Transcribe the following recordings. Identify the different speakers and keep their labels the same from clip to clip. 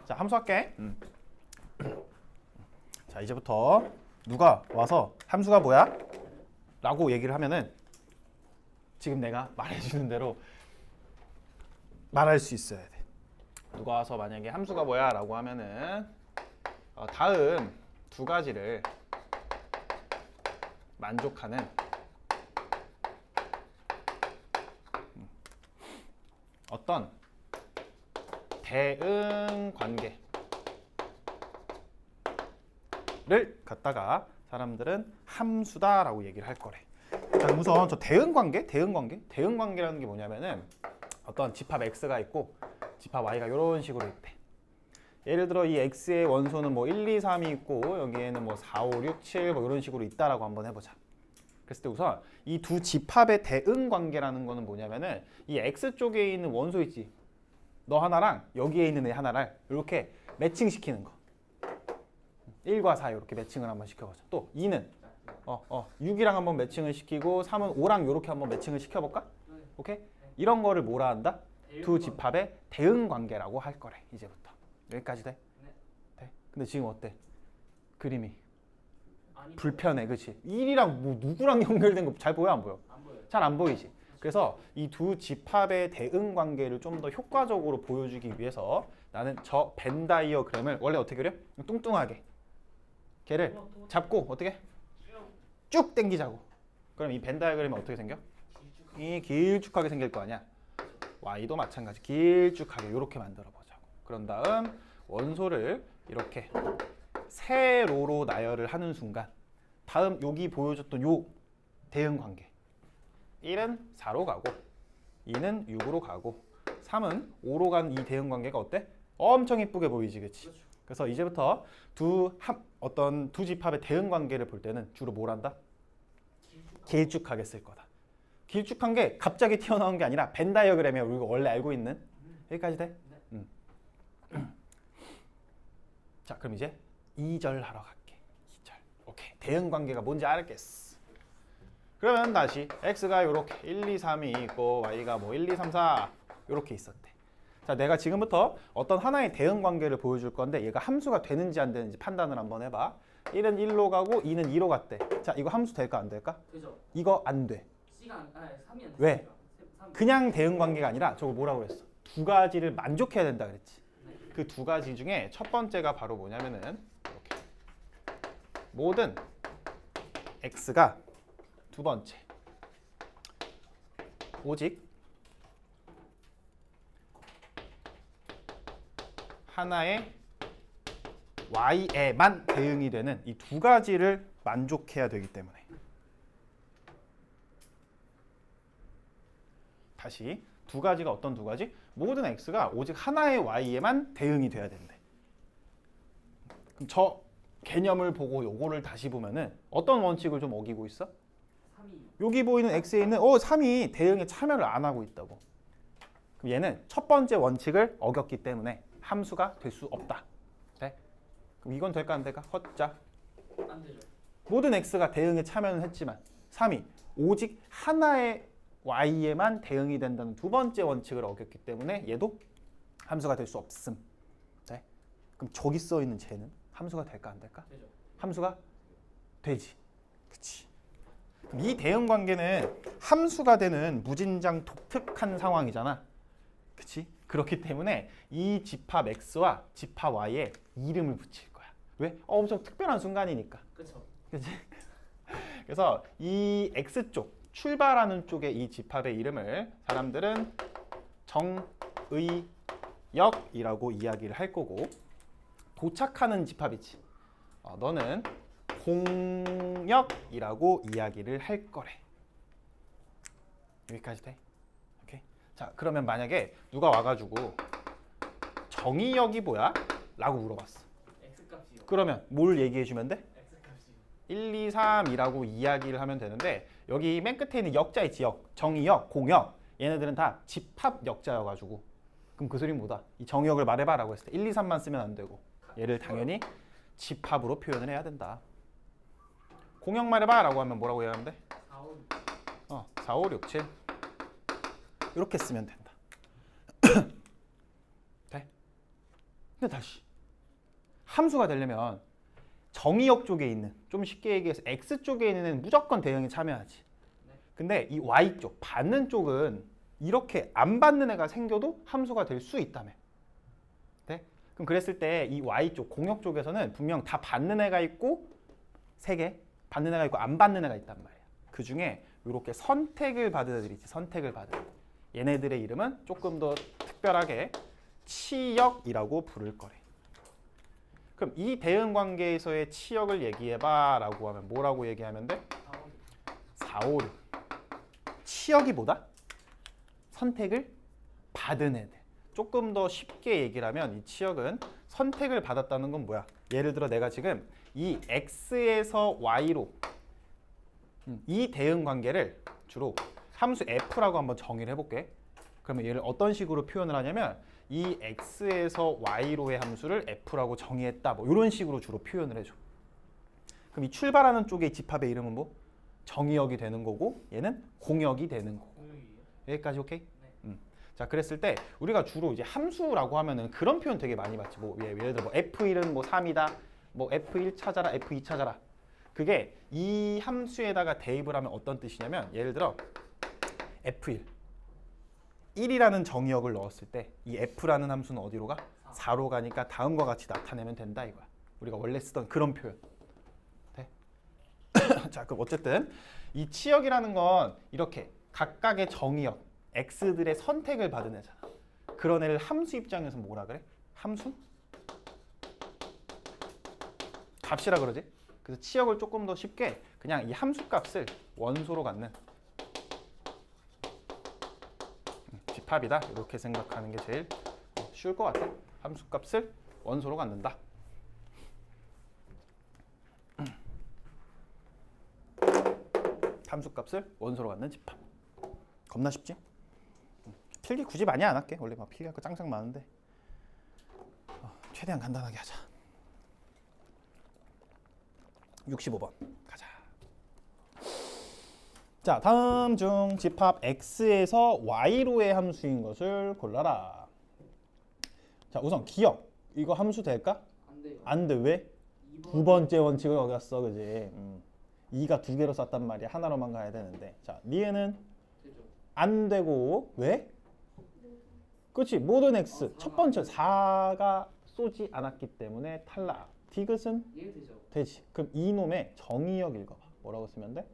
Speaker 1: 자, 함수 할게. 자, 이제부터 누가 와서 함수가 뭐야? 라고 얘기를 하면은 지금 내가 말해주는 대로 말할 수 있어야 돼. 누가 와서 만약에 함수가 뭐야? 라고 하면은 다음 두 가지를 만족하는 어떤 대응 관계를 갖다가 사람들은 함수다라고 얘기를 할 거래. 자, 우선 저 대응 관계라는 게 뭐냐면은 어떤 집합 x가 있고 집합 y가 이런 식으로 있대. 예를 들어 이 x의 원소는 뭐 1, 2, 3이 있고 여기에는 뭐 4, 5, 6, 7 뭐 이런 식으로 있다라고 한번 해보자. 그랬을 때 우선 이 두 집합의 대응 관계라는 거는 뭐냐면은 이 x 쪽에 있는 원소 있지. 너 하나랑 여기에 있는 애 하나를 이렇게 매칭시키는 거. 1과 4 이렇게 매칭을 한번 시켜보자. 또 2는 6이랑 한번 매칭을 시키고 3은 5랑 이렇게 한번 매칭을 시켜볼까? 오케이? 이런 거를 뭐라 한다? 두 집합의 대응 관계라고 할 거래. 이제부터. 여기까지 돼? 돼? 근데 지금 어때? 그림이 불편해, 그렇지? 1이랑 뭐 누구랑 연결된 거 잘 보여, 안 보여?
Speaker 2: 안 보여요.
Speaker 1: 잘 안 보이지? 그래서 이 두 집합의 대응 관계를 좀 더 효과적으로 보여주기 위해서 나는 저 벤 다이어그램을 원래 어떻게 그려? 뚱뚱하게 걔를 잡고 어떻게? 쭉 당기자고. 그럼 이 벤 다이어그램이 어떻게 생겨? 이 길쭉하게 생길 거 아니야? y도 마찬가지 길쭉하게 이렇게 만들어 보자고. 그런 다음 원소를 이렇게 세로로 나열을 하는 순간 다음 여기 보여줬던 요 대응 관계 1은 4로 가고 2는 6으로 가고 3은 5로 간 이 대응 관계가 어때? 엄청 이쁘게 보이지, 그치? 그래서 이제부터 어떤 두 집합의 대응 관계를 볼 때는 주로 뭘 한다? 길쭉하게 쓸 거다. 길쭉한 게 갑자기 튀어나온 게 아니라 벤 다이어그램이야. 우리가 원래 알고 있는. 여기까지 돼? 자, 그럼 이제 2절 하러 갈게. 2절. 오케이. 대응 관계가 뭔지 알겠어. 그러면 다시 x가 이렇게 1, 2, 3이 있고 y가 뭐 1, 2, 3, 4 이렇게 있었대. 자, 내가 지금부터 어떤 하나의 대응 관계를 보여줄 건데 얘가 함수가 되는지 안 되는지 판단을 한번 해봐. 1은 1로 가고 2는 2로 갔대. 자, 이거 함수 될까 안 될까?
Speaker 2: 되죠.
Speaker 1: 이거 안 돼.
Speaker 2: C가 3이 안
Speaker 1: 왜? 그냥 대응 관계가 아니라 저거 뭐라고 그랬어? 두 가지를 만족해야 된다 그랬지. 그 두 가지 중에 첫 번째가 바로 뭐냐면은 이렇게. 모든 x가 두 번째 오직 하나의 y에만 대응이 되는 이 두 가지를 만족해야 되기 때문에. 다시 두 가지가 어떤 두 가지? 모든 x가 오직 하나의 y에만 대응이 돼야 된대. 그럼 저 개념을 보고 요거를 다시 보면은 어떤 원칙을 좀 어기고 있어?
Speaker 2: 3이
Speaker 1: 여기 보이는 x에 있는 3이 대응에 참여를 안 하고 있다고. 그럼 얘는 첫 번째 원칙을 어겼기 때문에 함수가 될 수 없다. 네? 그럼 이건 될까 안 될까? 헛자.
Speaker 2: 안 되죠.
Speaker 1: 모든 x가 대응에 참여는 했지만 3이 오직 하나의 y에만 대응이 된다는 두 번째 원칙을 어겼기 때문에 얘도 함수가 될 수 없음. 네? 그럼 저기 써 있는 쟤는 함수가 될까 안 될까?
Speaker 2: 되죠.
Speaker 1: 함수가 되지. 그치. 그럼 이 대응 관계는 함수가 되는 무진장 독특한 상황이잖아. 그치? 그렇기 때문에 이 집합 x와 집합 y에 이름을 붙일 거야. 왜? 엄청 특별한 순간이니까.
Speaker 2: 그렇죠.
Speaker 1: 그치? 그래서 이 x쪽 출발하는 쪽의 이 집합의 이름을 사람들은 정의역이라고 이야기를 할 거고 도착하는 집합이지. 너는 공역이라고 이야기를 할 거래. 여기까지 돼? 오케이. 자, 그러면 만약에 누가 와가지고 정의역이 뭐야? 라고 물어봤어.
Speaker 2: x값이요.
Speaker 1: 그러면 뭘 얘기해주면 돼?
Speaker 2: x값이요.
Speaker 1: 1, 2, 3이라고 이야기를 하면 되는데 여기 맨 끝에 있는 역자 있지. 역, 정의역, 공역 얘네들은 다 집합 역자여가지고 그럼 그 소리는 뭐다? 이 정의역을 말해봐 라고 했을 때 1, 2, 3만 쓰면 안 되고 얘를 당연히 집합으로 표현을 해야 된다. 공역 말해봐 라고 하면 뭐라고 해야 하는데? 4, 5, 6, 7 이렇게 쓰면 된다. 돼? 근데 다시 함수가 되려면 정의역 쪽에 있는, 좀 쉽게 얘기해서 x 쪽에 있는 애는 무조건 대응에 참여하지. 근데 이 y 쪽, 받는 쪽은 이렇게 안 받는 애가 생겨도 함수가 될 수 있다며. 네? 그럼 그랬을 때 이 y 쪽, 공역 쪽에서는 분명 다 받는 애가 있고 3개, 받는 애가 있고 안 받는 애가 있단 말이야. 그 중에 이렇게 선택을 받은 애들이 있지. 선택을 받은 애들. 얘네들의 이름은 조금 더 특별하게 치역이라고 부를 거래. 그럼 이 대응 관계에서의 치역을 얘기해봐 라고 하면 뭐라고 얘기하면 돼? 4, 5, 6. 치역이 뭐다? 선택을 받은 애들. 조금 더 쉽게 얘기를 하면 이 치역은 선택을 받았다는 건 뭐야? 예를 들어 내가 지금 이 x에서 y로 이 대응 관계를 주로 함수 f라고 한번 정의를 해볼게. 그러면 얘를 어떤 식으로 표현을 하냐면 이 x에서 y로의 함수를 f라고 정의했다. 뭐 이런 식으로 주로 표현을 해줘. 그럼 이 출발하는 쪽의 집합의 이름은 뭐? 정의역이 되는 거고 얘는 공역이 되는 거고. 여기까지 오케이? 자, 그랬을 때 우리가 주로 이제 함수라고 하면은 그런 표현 되게 많이 봤지. 뭐 예를 들어 뭐 f1은 뭐 3이다. 뭐 f1 찾아라, f2 찾아라. 그게 이 함수에다가 대입을 하면 어떤 뜻이냐면 예를 들어 f1 1이라는 정의역을 넣었을 때 이 f라는 함수는 어디로 가? 4로 가니까 다음과 같이 나타내면 된다 이거야. 우리가 원래 쓰던 그런 표현. 돼? 자, 그럼 어쨌든 이 치역이라는 건 이렇게 각각의 정의역 x들의 선택을 받은 애잖아. 그런 애를 함수 입장에서 뭐라 그래? 함수? 값이라 그러지? 그래서 치역을 조금 더 쉽게 그냥 이 함수 값을 원소로 갖는 집합이다. 이렇게 생각하는 게 제일 쉬울 것 같아. 함수 값을 원소로 갖는다. 함수 값을 원소로 갖는 집합. 겁나 쉽지? 필기 굳이 많이 안 할게. 원래 막 필기할 거 짱짱 많은데 최대한 간단하게 하자. 65번 가자. 자, 다음 중 집합 x에서 y로의 함수인 것을 골라라. 자, 우선 기억. 이거 함수 될까?
Speaker 2: 안 돼요.
Speaker 1: 안 돼. 왜? 두 번째 원칙을 어겼어. 그지? 2가 두 개로 썼단 말이야. 하나로만 가야 되는데. 자, 니에는
Speaker 2: 되죠.
Speaker 1: 안 되고. 왜? 그렇지. 모든 x. 첫 번째 4가 쏘지 않았기 때문에 탈락. 디귿은
Speaker 2: 얘 되죠.
Speaker 1: 되지. 그럼 이놈의 정의역 읽어봐. 뭐라고 쓰면 돼?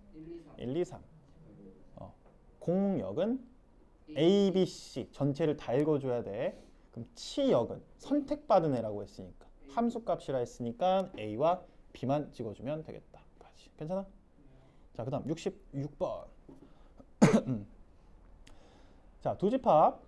Speaker 2: 1, 2, 3.
Speaker 1: 1, 2, 3. 공역은 A, B, C 전체를 다 읽어줘야 돼. 그럼 치역은 선택받은 애라고 했으니까 함수값이라 했으니까 A와 B만 찍어주면 되겠다. 괜찮아? 자, 그 다음 66번. 자, 두 집합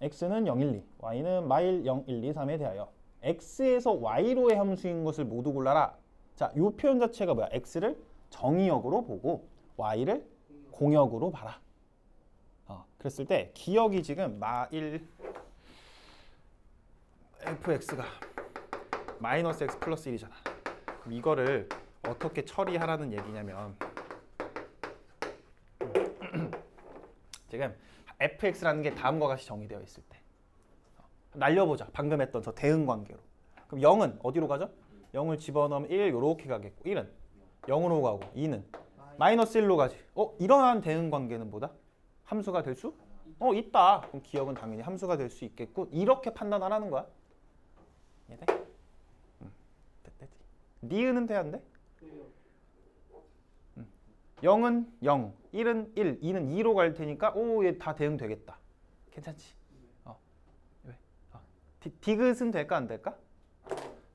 Speaker 1: x는 0, 1, 2, y는 마일 0, 1, 2, 3에 대하여 x에서 y로의 함수인 것을 모두 골라라. 자, 이 표현 자체가 뭐야? x를 정의역으로 보고 y를 공역으로 봐라. 그랬을 때 기역이 지금 마일 fx가 마이너스 x 플러스 1이잖아. 그럼 이거를 어떻게 처리하라는 얘기냐면 지금 fx라는 게 다음과 같이 정의되어 있을 때 날려보자. 방금 했던 저 대응 관계로. 그럼 0은 어디로 가죠? 0을 집어넣으면 1 이렇게 가겠고 1은 0으로 가고 2는 마이너스 1로 가지. 이러한 대응 관계는 뭐다? 함수가 될 수? 있다. 그럼 기억은 당연히 함수가 될 수 있겠고 이렇게 판단하라는 거야. 이해돼? 됐지. 니은은 돼 안 돼? 0은 0, 1은 1, 2는 2로 갈 테니까 얘 다 대응 되겠다. 괜찮지? 왜? 디귿은 될까 안 될까?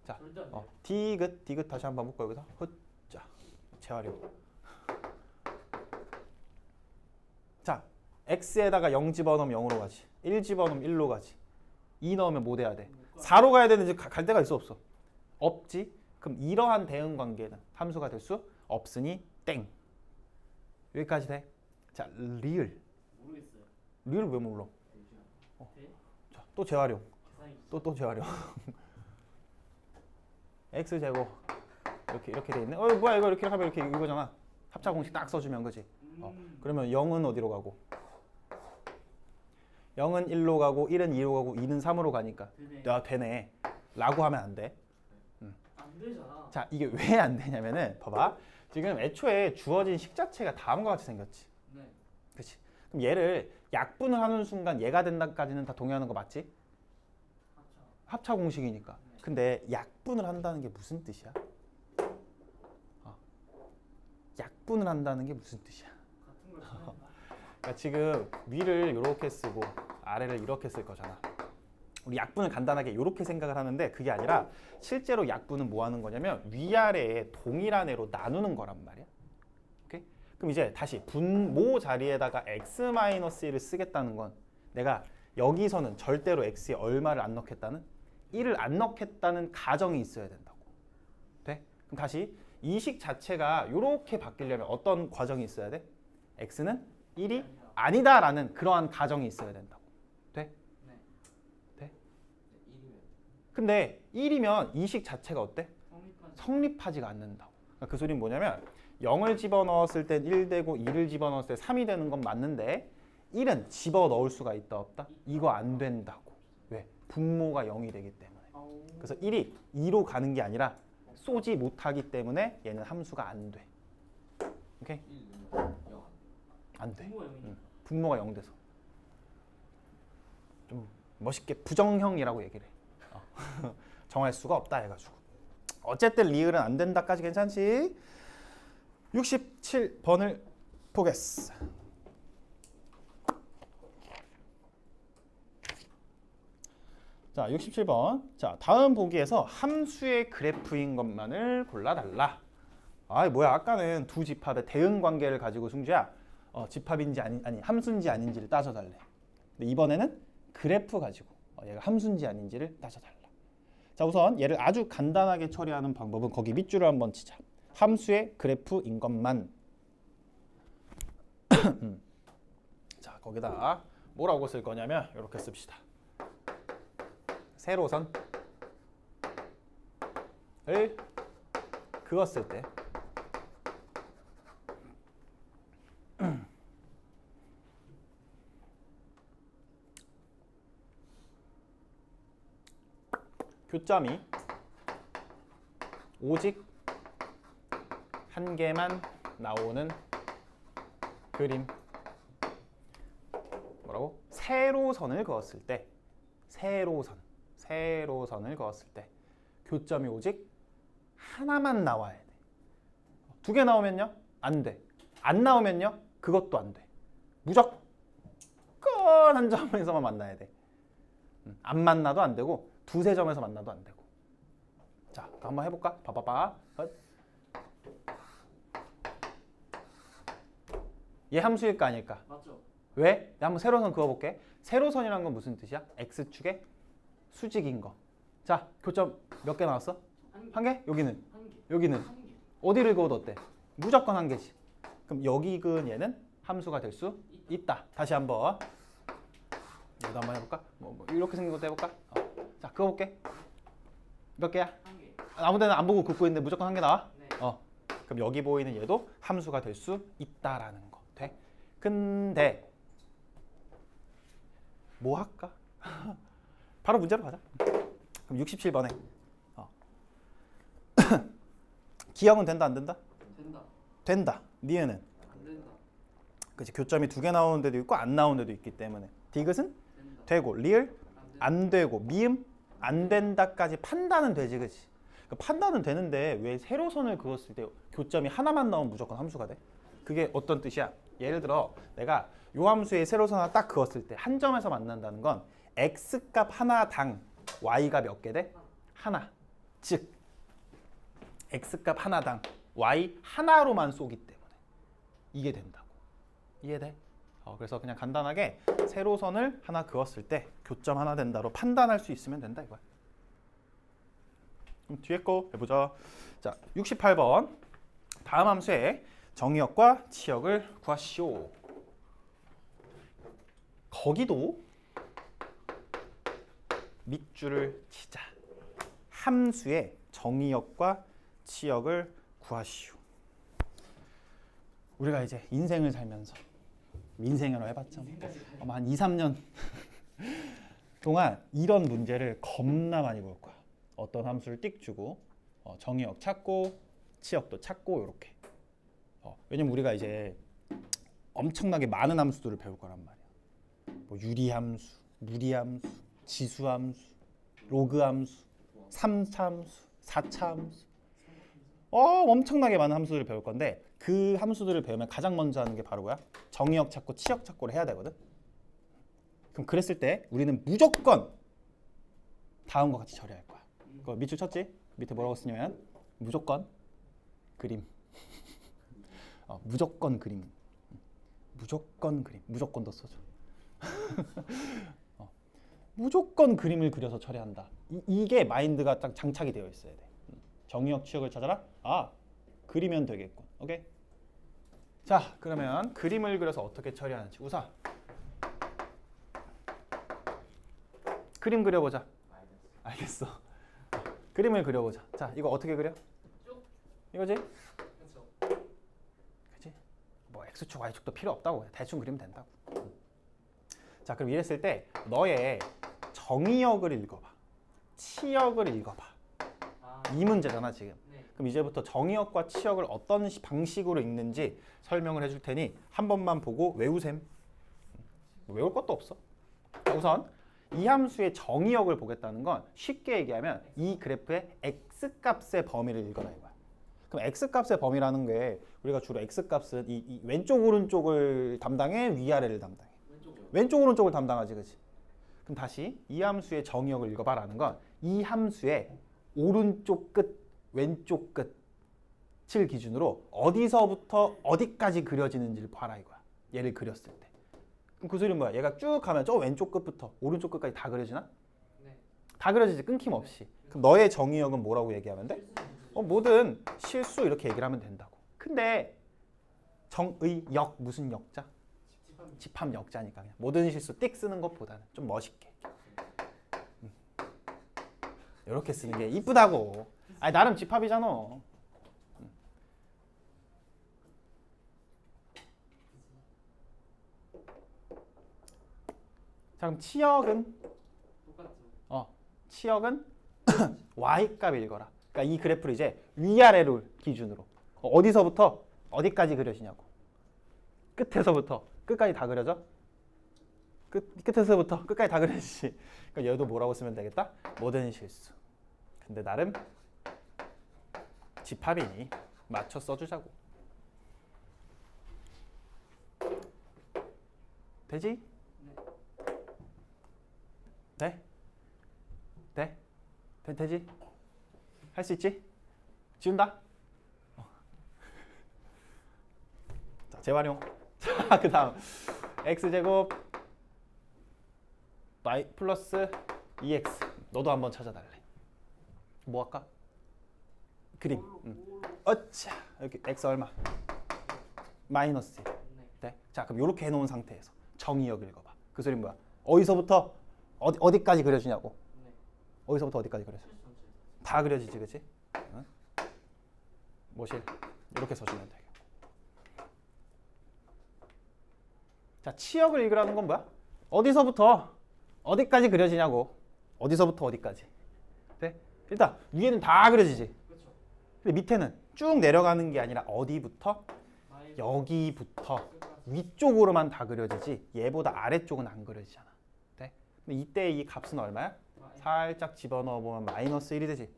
Speaker 1: 자, 디귿 다시 한번 볼까 여기서? 자, 재활용. 자, x에다가 0 집어넣으면 0으로 가지. 1 집어넣으면 1로 가지. 2 넣으면 뭐 돼야 돼? 4로 가야 되는지 갈 데가 있어 없어? 없지. 그럼 이러한 대응 관계는 함수가 될 수 없으니 땡. 여기까지 돼. 자, 리을.
Speaker 2: 모르겠어요.
Speaker 1: 리을 왜 몰라?
Speaker 2: 돼?
Speaker 1: 자, 또 재활용.
Speaker 2: 계산이
Speaker 1: 또 재활용. x 제곱 이렇게 돼 있네. 뭐야 이거 이렇게 하면 이렇게 이거잖아. 합차 공식 딱 써주면 그지? 그러면 0은 어디로 가고? 0은 1로 가고 1은 2로 가고 2는 3으로 가니까
Speaker 2: 되네.
Speaker 1: 야 되네. 라고 하면 안 돼.
Speaker 2: 안 되잖아.
Speaker 1: 자, 이게 왜 안 되냐면은 봐봐. 지금 애초에 주어진 식 자체가 다음과 같이 생겼지.
Speaker 2: 네.
Speaker 1: 그렇지. 그럼 얘를 약분을 하는 순간 얘가 된다까지는 다 동의하는 거 맞지?
Speaker 2: 합쳐.
Speaker 1: 합차 공식이니까.
Speaker 2: 네.
Speaker 1: 근데 약분을 한다는 게 무슨 뜻이야? 약분을 한다는 게 무슨 뜻이야?
Speaker 2: 같은 걸 쓰는 거.
Speaker 1: 그러니까 지금 위를 이렇게 쓰고 아래를 이렇게 쓸 거잖아. 우리 약분을 간단하게 이렇게 생각을 하는데 그게 아니라 실제로 약분은 뭐 하는 거냐면 위아래에 동일한 애로 나누는 거란 말이야. 오케이? 그럼 이제 다시 분모 자리에다가 x-1을 쓰겠다는 건 내가 여기서는 절대로 x에 얼마를 안 넣겠다는 1을 안 넣겠다는 가정이 있어야 된다고. 돼? 그럼 다시 이 식 자체가 이렇게 바뀌려면 어떤 과정이 있어야 돼? x는 1이 아니다라는 그러한 가정이 있어야 된다고. 돼?
Speaker 2: 네.
Speaker 1: 돼?
Speaker 2: 1이면
Speaker 1: 근데 1이면 이 식 자체가 어때?
Speaker 2: 성립하지.
Speaker 1: 성립하지가 않는다고. 그러니까 그 소리는 뭐냐면 0을 집어넣었을 땐 1 되고 2를 집어넣었을 때 3이 되는 건 맞는데 1은 집어넣을 수가 있다 없다? 이거 안 된다고. 왜? 분모가 0이 되기 때문에. 그래서 1이 2로 가는 게 아니라 쏘지 못하기 때문에 얘는 함수가 안 돼. 오케이?
Speaker 2: 1 0
Speaker 1: 안 돼.
Speaker 2: 분모 0이니까.
Speaker 1: 분모가 0 돼서. 좀 멋있게 부정형이라고 얘기를 해. 정할 수가 없다 해가지고. 어쨌든 리을은 안 된다까지 괜찮지? 67번을 보겠어. 자, 67번. 자, 다음 보기에서 함수의 그래프인 것만을 골라달라. 아, 뭐야? 아까는 두 집합의 대응 관계를 가지고 승주야. 집합인지 아니 함수인지 아닌지를 따져달래. 근데 이번에는 그래프 가지고 얘가 함수인지 아닌지를 따져달라. 자, 우선 얘를 아주 간단하게 처리하는 방법은 거기 밑줄을 한번 치자. 함수의 그래프인 것만. 자, 거기다 뭐라고 쓸 거냐면 이렇게 씁시다. 세로선을 그었을 때 교점이 오직 한 개만 나오는 그림. 뭐라고? 세로선을 그었을 때 세로선을 그었을 때 교점이 오직 하나만 나와야 돼. 두 개 나오면요? 안 돼. 안 나오면요? 그것도 안 돼. 무조건 한 점에서만 만나야 돼. 안 만나도 안 되고 두세 점에서 만나도 안 되고. 자, 한번 해볼까? 봐봐봐. 얘 함수일까 아닐까?
Speaker 2: 맞죠?
Speaker 1: 왜? 한번 세로선 그어볼게. 세로선이란 건 무슨 뜻이야? x축의 수직인 거. 자, 교점 몇 개 나왔어? 한 개? 여기는?
Speaker 2: 한 개.
Speaker 1: 여기는?
Speaker 2: 한 개.
Speaker 1: 어디를 그어도 어때? 무조건 한 개지. 그럼 여기 그은 얘는 함수가 될 수 있다. 다시 한번 여기도 한번 해볼까? 뭐 이렇게 생긴 것도 해볼까? 자, 그어볼게. 몇 개야?
Speaker 2: 한 개.
Speaker 1: 아무 데나 안 보고 긋고 있는데 무조건 한 개 나와?
Speaker 2: 네.
Speaker 1: 그럼 여기 보이는 얘도 함수가 될 수 있다라는 거. 돼? 근데 뭐 할까? 바로 문제로 가자. 그럼 67번에 기억은 된다 안 된다?
Speaker 2: 된다.
Speaker 1: 된다. 니은은?
Speaker 2: 안 된다.
Speaker 1: 그치, 교점이 두 개 나오는 데도 있고 안 나오는 데도 있기 때문에 디귿은
Speaker 2: 된다.
Speaker 1: 되고 리을
Speaker 2: 안 된다.
Speaker 1: 안 되고 미음 안 된다까지 판단은 되지. 그치? 그러니까 판단은 되는데 왜 세로선을 그었을 때 교점이 하나만 나오면 무조건 함수가 돼? 그게 어떤 뜻이야? 예를 들어 내가 요 함수의 세로선 하나 딱 그었을 때 한 점에서 만난다는 건 x값 하나당 y가 몇 개 돼? 하나. 즉 x값 하나당 y 하나로만 쏘기 때문에 이게 된다고. 이해돼? 그래서 그냥 간단하게 세로선을 하나 그었을 때 교점 하나 된다로 판단할 수 있으면 된다 이거야. 그럼 뒤에 거 해보자. 자, 68번. 다음 함수의 정의역과 치역을 구하시오. 거기도 밑줄을 치자. 함수의 정의역과 치역을 구하시오. 우리가 이제 인생을 살면서 민생이라고 해봤자 아마 한 2, 3년 동안 이런 문제를 겁나 많이 볼 거야. 어떤 함수를 띡 주고 정의역 찾고 치역도 찾고 이렇게. 왜냐면 우리가 이제 엄청나게 많은 함수들을 배울 거란 말이야. 뭐 유리함수, 무리함수, 지수함수, 로그함수, 3차함수, 4차함수. 엄청나게 많은 함수들을 배울 건데 그 함수들을 배우면 가장 먼저 하는 게 바로 뭐야? 정의역 찾고 치역 찾고를 해야 되거든. 그럼 그랬을 때 우리는 무조건 다음과 같이 처리할 거야. 그거 밑줄 쳤지? 밑에 뭐라고 쓰냐면 무조건 그림. 무조건 그림. 무조건 그림. 무조건 더 써줘. 무조건 그림을 그려서 처리한다. 이게 마인드가 딱 장착이 되어 있어야 돼. 정의역 치역을 찾아라. 그리면 되겠군. 오케이? 자, 그러면 그림을 그려서 어떻게 처리하는지 우선 그림 그려보자. 알겠어. 그림을 그려보자. 자, 이거 어떻게 그려? 이거지?
Speaker 2: 그렇죠.
Speaker 1: 그치? 뭐 x축, y축도 필요 없다고. 대충 그리면 된다고. 자, 그럼 이랬을 때 너의 정의역을 읽어봐. 치역을 읽어봐. 이 문제잖아 지금.
Speaker 2: 네.
Speaker 1: 그럼 이제부터 정의역과 치역을 어떤 방식으로 읽는지 설명을 해줄 테니 한 번만 보고 외우셈. 외울 것도 없어. 자, 우선 이 함수의 정의역을 보겠다는 건 쉽게 얘기하면 이 그래프의 x값의 범위를 읽어라 이거야. 그럼 x값의 범위라는 게 우리가 주로 x값은 이 왼쪽 오른쪽을 담당해, 위아래를 담당해. 왼쪽 오른쪽을 담당하지, 그렇지? 그럼 다시 이 함수의 정의역을 읽어봐라는 건 이 함수의 오른쪽 끝, 왼쪽 끝을 기준으로 어디서부터 어디까지 그려지는지를 봐라 이거야. 얘를 그렸을 때. 그럼 그 소리는 뭐야? 얘가 쭉 가면 저 왼쪽 끝부터 오른쪽 끝까지 다 그려지나?
Speaker 2: 네.
Speaker 1: 다 그려지지, 끊김없이. 그럼 너의 정의역은 뭐라고 얘기하면 돼? 뭐든 실수 이렇게 얘기를 하면 된다고. 근데 정의역 무슨 역자? 집합역자니까 그냥 모든 실수 띡 쓰는 것보다는 좀 멋있게 이렇게 쓰는 게 이쁘다고. 아니 나름 집합이잖아. 자 그럼 치역은
Speaker 2: 똑같죠.
Speaker 1: 치역은 y값 읽어라. 그러니까 이 그래프를 이제 위아래로 기준으로 어디서부터 어디까지 그려지냐고. 끝에서부터 끝까지 다 그려져? 끝에서부터 끝까지 다 그려지지. 그러니까 얘도 뭐라고 쓰면 되겠다? 모든 실수. 근데 나름 집합이니 맞춰 써주자고. 되지? 네? 돼? 되지? 할 수 있지? 지운다? 자, 재활용. 자, 그 다음 x제곱 y 플러스 2x. 너도 한번 찾아달래. 뭐 할까? 그림. 어차. 여기 x 얼마? 마이너스 1. 네. 자, 그럼 이렇게 해놓은 상태에서 정의역 읽어봐. 그 소리는 뭐야? 어디서부터 어디까지 그려지냐고. 어디서부터 어디까지 그려져? 다 그려지지, 그치? 응? 모실 이렇게 써주면 되겠고. 자, 치역을 읽으라는 건 뭐야? 어디서부터 어디까지 그려지냐고. 어디서부터 어디까지. 네? 일단 위에는 다 그려지지.
Speaker 2: 그렇죠.
Speaker 1: 근데 밑에는 쭉 내려가는 게 아니라 어디부터? 여기부터 위쪽으로만 다 그려지지 얘보다 아래쪽은 안 그려지잖아. 네? 근데 이때 이 값은 얼마야? 살짝 집어넣어 보면 마이너스 1이 되지.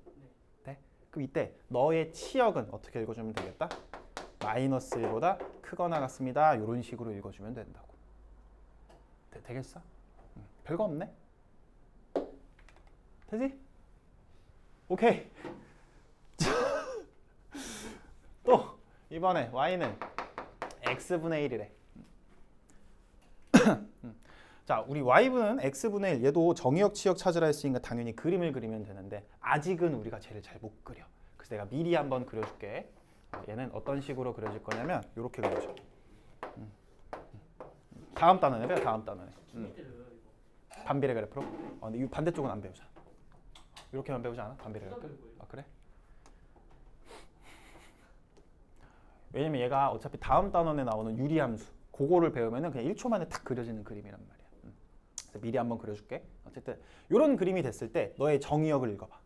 Speaker 1: 네? 그럼 이때 너의 치역은 어떻게 읽어주면 되겠다? 마이너스 1보다 크거나 같습니다. 이런 식으로 읽어주면 된다고. 되겠어? 별거 없네? 되지? 오케이. 또 이번에 y는 x분의 1이래. 자, 우리 y분은 x분의 1. 얘도 정의역 치역 찾으라 했으니까 당연히 그림을 그리면 되는데 아직은 우리가 쟤를 잘 못 그려. 그래서 내가 미리 한번 그려줄게. 얘는 어떤 식으로 그려질 거냐면 이렇게 그려줘. 다음 단원에 배워. 다음 단원에. 반비례 그래프로. 근데 이 반대쪽은 안 배우잖아. 이렇게만 배우지 않아? 반비례 그래프. 그래? 왜냐면 얘가 어차피 다음 단원에 나오는 유리함수 그거를 배우면은 그냥 1초 만에 탁 그려지는 그림이란 말이야. 그래서 미리 한번 그려줄게. 어쨌든 이런 그림이 됐을 때 너의 정의역을 읽어봐.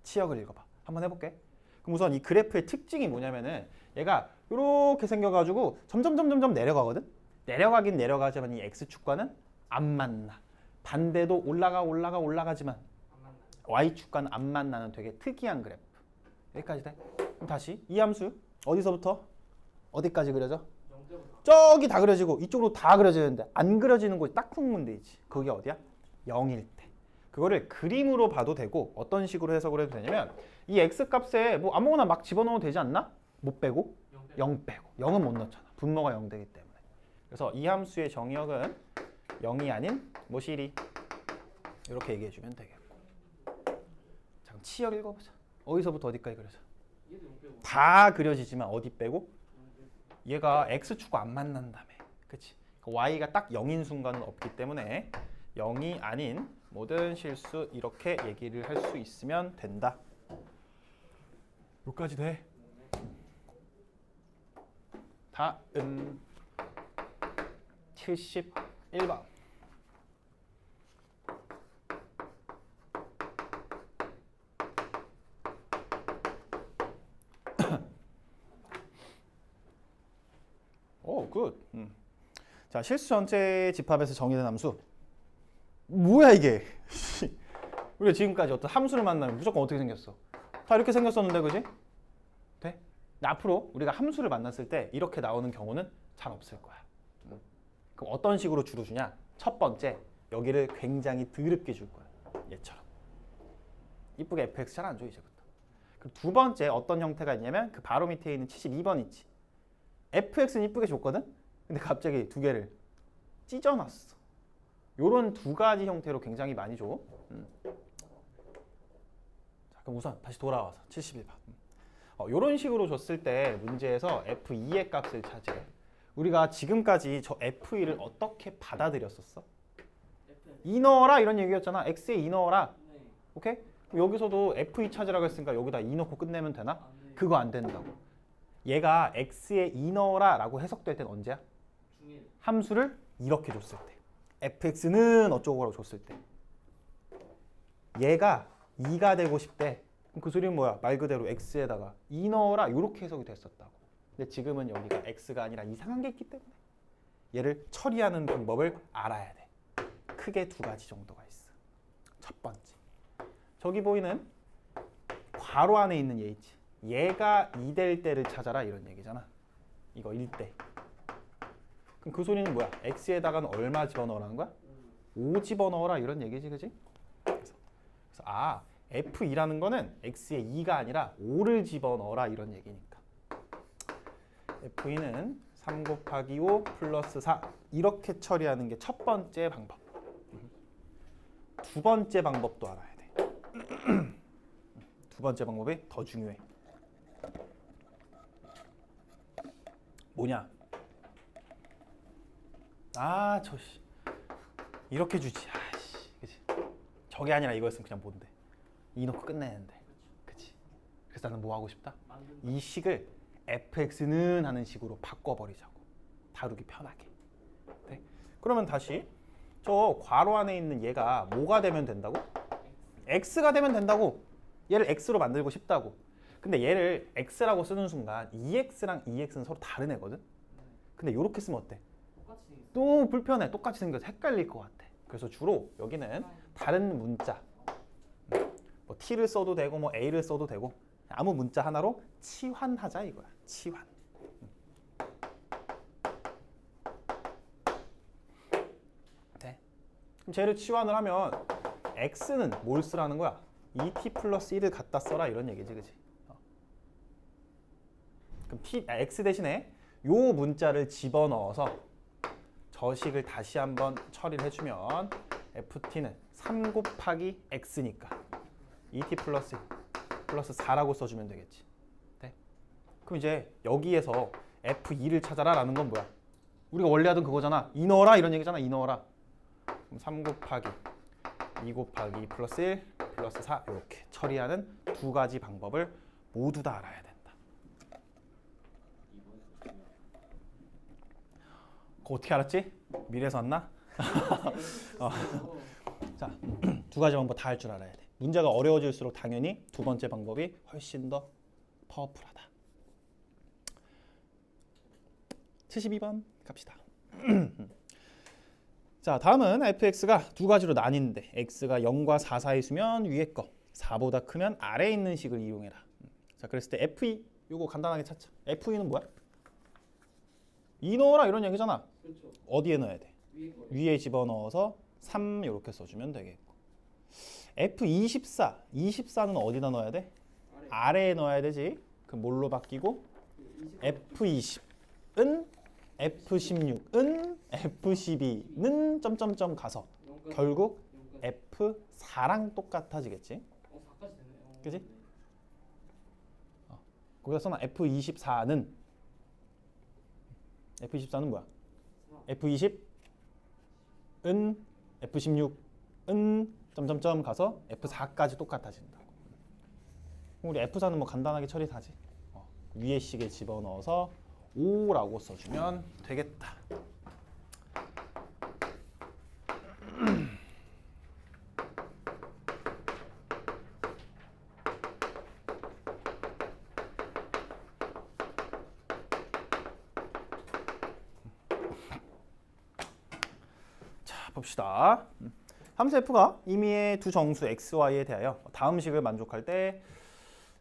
Speaker 1: 치역을 읽어봐. 한번 해볼게. 그럼 우선 이 그래프의 특징이 뭐냐면은 얘가 이렇게 생겨가지고 점점 내려가거든. 내려가긴 내려가지만 이 x축과는 안 만나. 반대도 올라가지만
Speaker 2: 안 만나요.
Speaker 1: y축과는 안 만나는 되게 특이한 그래프. 여기까지 돼. 그럼 다시 이 함수 어디서부터 어디까지 그려져?
Speaker 2: 0대부터.
Speaker 1: 저기 다 그려지고 이쪽으로 다 그려지는데 안 그려지는 곳이 딱 흙문대이지. 그게 어디야? 0일 때. 그거를 그림으로 봐도 되고 어떤 식으로 해석을 해도 되냐면 이 x값에 뭐 아무거나 막 집어넣어도 되지 않나? 못 빼고 0 빼고 0은 못 넣잖아. 분모가 0 되기 때문에. 그래서 이 함수의 정의역은 0이 아닌 뭐시리 이렇게 얘기해 주면 되겠고. 자, 그럼 치역 읽어보자. 어디서부터 어디까지 그려져?
Speaker 2: 얘도 0 빼고.
Speaker 1: 다 그려지지만 어디 빼고? 얘가 x축과 안 만난다며. 그치? y가 딱 0인 순간은 없기 때문에 0이 아닌 모든 실수 이렇게 얘기를 할 수 있으면 된다. 여기까지 돼. 다음 71번. 오, 굿. 자, 실수 전체 집합에서 정의된 함수. 뭐야 이게? 우리가 지금까지 어떤 함수를 만나면 무조건 어떻게 생겼어? 다 이렇게 생겼었는데, 그지? 돼? 근데 앞으로 우리가 함수를 만났을 때 이렇게 나오는 경우는 잘 없을 거야. 그럼 어떤 식으로 주로 주냐? 첫 번째, 여기를 굉장히 드럽게 줄 거야. 얘처럼. 이쁘게 fx 잘 안 줘, 이제부터. 그리고 두 번째 어떤 형태가 있냐면 그 바로 밑에 있는 72번 있지. fx는 이쁘게 줬거든? 근데 갑자기 두 개를 찢어놨어. 요런 두 가지 형태로 굉장히 많이 줘. 자, 그럼 우선 다시 돌아와서 71번. 요런 식으로 줬을 때 문제에서 f2의 값을 찾으래. 우리가 지금까지 저 f2를 어떻게 받아들였었어?
Speaker 2: F.
Speaker 1: 이 넣어라 이런 얘기였잖아. x에 이 넣어라.
Speaker 2: 네.
Speaker 1: 오케이? 그럼 여기서도 f2 찾으라고 했으니까 여기다 2 넣고 끝내면 되나?
Speaker 2: 아, 네.
Speaker 1: 그거 안 된다고. 얘가 x에 2 넣어라 라고 해석될 땐 언제야?
Speaker 2: 중일.
Speaker 1: 함수를 이렇게 줬을 때. fx는 어쩌고라고 줬을 때. 얘가 2가 되고 싶대. 그럼 그 소리는 뭐야? 말 그대로 x에다가 2 넣어라 이렇게 해석이 됐었다고. 근데 지금은 여기가 x가 아니라 이상한 게 있기 때문에 얘를 처리하는 방법을 알아야 돼. 크게 두 가지 정도가 있어. 첫 번째. 저기 보이는 괄호 안에 있는 얘 있지. 얘가 2 될 때를 찾아라 이런 얘기잖아. 이거 1대. 그럼 그 소리는 뭐야? x에다가는 얼마 집어넣으라는 거야? 5 집어넣어라 이런 얘기지, 그지? 그래서 f2라는 거는 x에 2가 아니라 5를 집어넣어라 이런 얘기니까. f2는 3 곱하기 5 플러스 4 이렇게 처리하는 게 첫 번째 방법. 두 번째 방법도 알아야 돼. 두 번째 방법이 더 중요해. 뭐냐? 저씨 이렇게 주지. 그치? 저게 아니라 이거였으면 그냥 뭔데? 이 넣고 끝내는데. 그치? 그래서 나는 뭐 하고 싶다?
Speaker 2: 만든다.
Speaker 1: 이 식을 fx는 하는 식으로 바꿔버리자고. 다루기 편하게. 네? 그러면 다시 저 괄호 안에 있는 얘가 뭐가 되면 된다고? x가 되면 된다고. 얘를 x로 만들고 싶다고. 근데 얘를 x라고 쓰는 순간 2x랑 2x는 서로 다른 애거든? 근데 이렇게 쓰면 어때?
Speaker 2: 똑같이 생겼어.
Speaker 1: 또 불편해. 똑같이 생겨서 헷갈릴 것 같아. 그래서 주로 여기는 다른 문자, 뭐 t를 써도 되고 뭐 a를 써도 되고 아무 문자 하나로 치환하자 이거야. 치환. 네. 그럼 쟤를 치환을 하면 x는 뭘 쓰라는 거야? 2t 플러스 1을 갖다 써라 이런 얘기지, 그지? 그럼 x 대신에 요 문자를 집어넣어서 저식을 다시 한번 처리를 해주면 ft는 3 곱하기 x니까 2t 플러스 4라고 써주면 되겠지. 네? 그럼 이제 여기에서 f2를 찾아라 라는 건 뭐야? 우리가 원래 하던 그거잖아. 2 넣어라 이런 얘기잖아. 2 넣어라. 그럼 3 곱하기 2 곱하기 2 플러스 1 플러스 4 이렇게 처리하는 두 가지 방법을 모두 다 알아야 된다. 그거 어떻게 알았지? 미래에서 왔나? 자, 두 가지 방법 다 할 줄 알아야 돼. 문제가 어려워질수록 당연히 두 번째 방법이 훨씬 더 파워풀하다. 72번 갑시다. 자, 다음은 fx가 두 가지로 나뉘는데 x가 0과 4 사이 수면 위에 거, 4보다 크면 아래에 있는 식을 이용해라. 자, 그랬을 때 f2 요거 간단하게 찾자. f2는 뭐야? 2 넣어라 이런 얘기잖아.
Speaker 2: 그렇죠.
Speaker 1: 어디에 넣어야 돼?
Speaker 2: 위에 거.
Speaker 1: 위에 집어넣어서 3 이렇게 써주면 되겠고. F24, 24는 어디다 넣어야 돼? 아래에 넣어야 되지. 그럼 뭘로 바뀌고? F20은 F16은 F12는 점점점 가서 결국 F4랑 똑같아지겠지.
Speaker 2: 4까지 되네.
Speaker 1: 그지? 거기다 써놔. F24는 뭐야? F20은 F16은 점점점 가서 F4까지 똑같아진다고. 그럼 우리 F4는 뭐 간단하게 처리 다지. 위에 식에 집어넣어서 5라고 써주면 되겠다. 자, 봅시다. 함수 f가 임의의 두 정수 x, y에 대하여 다음 식을 만족할 때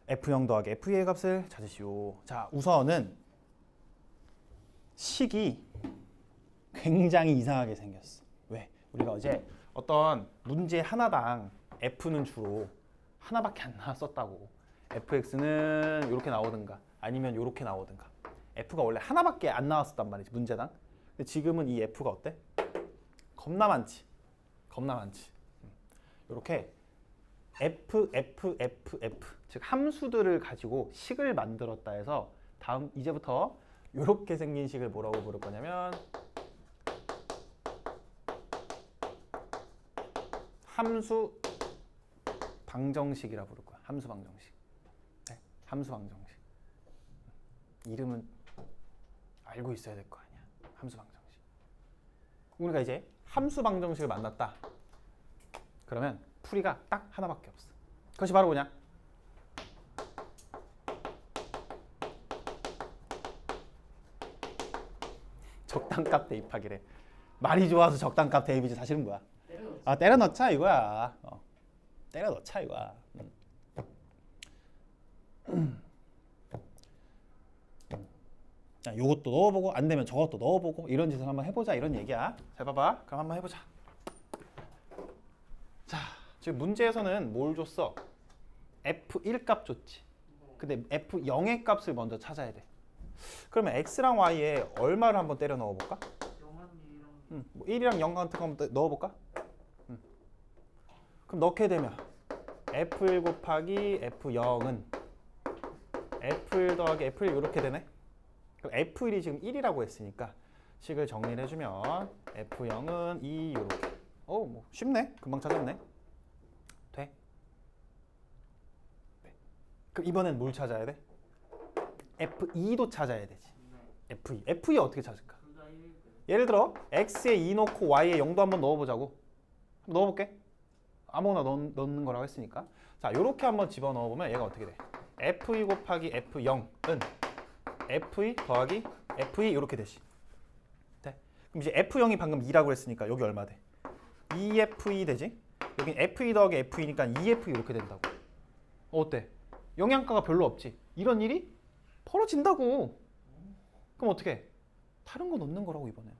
Speaker 1: f0 더하기 f2의 값을 찾으시오. 자, 우선은 식이 굉장히 이상하게 생겼어. 왜? 우리가 어제 어떤 문제 하나당 f는 주로 하나밖에 안 나왔었다고. fx는 이렇게 나오든가 아니면 이렇게 나오든가. f가 원래 하나밖에 안 나왔었단 말이지, 문제당. 근데 지금은 이 f가 어때? 겁나 많지. 이렇게 f, 즉 함수들을 가지고 식을 만들었다 해서 다음 이제부터 이렇게 생긴 식을 뭐라고 부를 거냐면 함수 방정식이라 부를 거야. 함수 방정식. 네, 함수 방정식. 이름은 알고 있어야 될 거 아니야. 함수 방정식. 우리가 이제 함수 방정식을 만났다. 그러면 풀이가 딱 하나밖에 없어. 그것이 바로 뭐냐? 적당값 대입하기래. 말이 좋아서 적당값 대입이지 사실은 뭐야? 아, 때려 넣자 이거야. 때려 넣자 이거야. 자, 요것도 넣어보고 안 되면 저것도 넣어보고 이런 짓을 한번 해보자 이런 얘기야. 잘 봐봐. 그럼 한번 해보자. 자, 지금 문제에서는 뭘 줬어? f1 값 줬지. 근데 f0의 값을 먼저 찾아야 돼. 그러면 x랑 y에 얼마를 한번 때려 넣어볼까? 뭐 1이랑 0 같은 거 한번 넣어볼까? 그럼 넣게 되면 f1 곱하기 f0은 f1 더하기 f1 이렇게 되네. 그럼 f1이 지금 1이라고 했으니까 식을 정리를 해주면 f0은 2 이렇게. 뭐 쉽네. 금방 찾았네. 돼? 네. 그럼 이번엔 뭘 찾아야 돼? f2도 찾아야 되지. f2 어떻게 찾을까? 예를 들어 x에 2 넣고 y에 0도 한번 넣어보자고. 한번 넣어볼게. 아무거나 넣는 거라고 했으니까. 자, 요렇게 한번 집어넣어보면 얘가 어떻게 돼? f2 곱하기 f0은 f2 더하기 f2 이렇게 되지. 돼? 그럼 이제 f0이 방금 2라고 했으니까 여기 얼마 돼? 2f2 되지? 여기 f2 더하기 f2니까 2f2 이렇게 된다고. 어때? 영양가가 별로 없지? 이런 일이 벌어진다고. 그럼 어떻게 해? 다른 거 넣는 거라고 이번엔.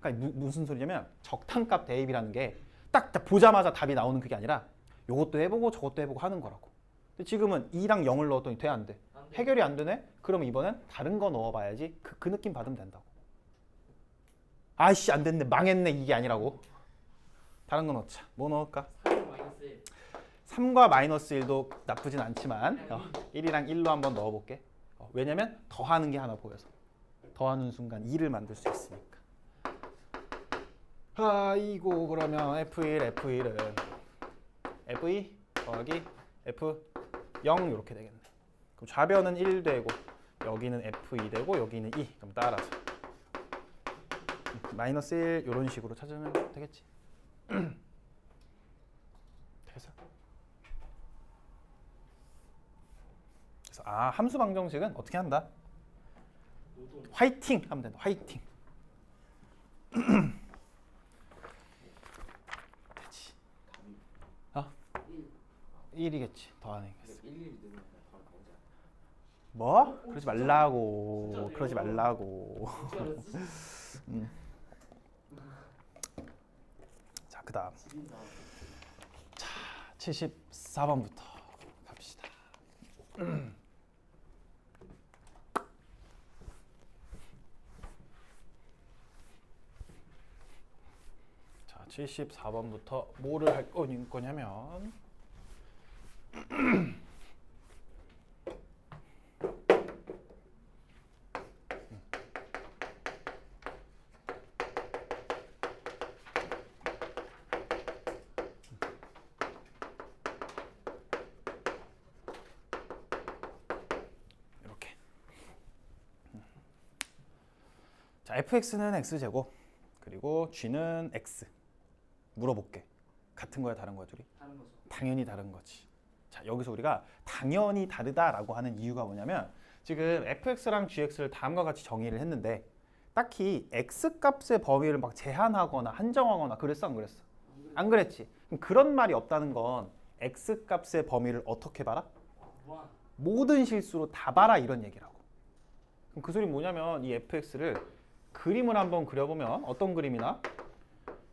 Speaker 1: 그러니까 무슨 소리냐면 적당값 대입이라는 게 딱 보자마자 답이 나오는 그게 아니라 요것도 해보고 저것도 해보고 하는 거라고. 근데 지금은 2랑 0을 넣었더니 돼 안 돼? 해결이 안 되네? 그럼 이번엔 다른 거 넣어봐야지 그 느낌 받으면 된다고. 아이씨 안 됐네 망했네 이게 아니라고. 다른 거 넣자. 뭐 넣을까? 3과 마이너스 1도 나쁘진 않지만 1이랑 1로 한번 넣어볼게. 왜냐면 더하는 게 하나 보여서. 더하는 순간 2를 만들 수 있으니까. 아이고 그러면 f1, f1은 f2 더하기 f0 이렇게 되겠네. 그럼 좌변은 1 되고 여기는 f2 되고 여기는 2. 그럼 따라서 마이너스 1 이런 식으로 찾으면 되겠지. 됐어? 그래서 함수 방정식은 어떻게 한다?
Speaker 2: 노동
Speaker 1: 화이팅 하면 된다. 화이팅. 되지. 어?
Speaker 2: 1
Speaker 1: 1이겠지. 더 안 해겠어.
Speaker 2: 1 1 넣으면 바로 나오지 않아?
Speaker 1: 뭐? 그러지 말라고. 그러지 말라고.
Speaker 2: 어떻게 알았지?
Speaker 1: 자, 그다음
Speaker 2: 지린다
Speaker 1: 74번부터 갑시다. 자, 74번부터 뭐를 할 거냐면 이렇게. 자, fx는 x제곱 그리고 g는 x. 물어볼게. 같은 거야, 다른 거야, 둘이?
Speaker 2: 다른 거죠.
Speaker 1: 당연히 다른 거지. 자, 여기서 우리가 당연히 다르다라고 하는 이유가 뭐냐면 지금 fx랑 gx를 다음과 같이 정의를 했는데 딱히 x 값의 범위를 막 제한하거나 한정하거나 그랬어, 안 그랬어? 안 그랬지. 그럼 그런 말이 없다는 건 x 값의 범위를 어떻게 봐라?
Speaker 2: 무한
Speaker 1: 모든 실수로 다 봐라 이런 얘기라고. 그럼 그 소리 뭐냐면 이 fx를 그림을 한번 그려보면 어떤 그림이나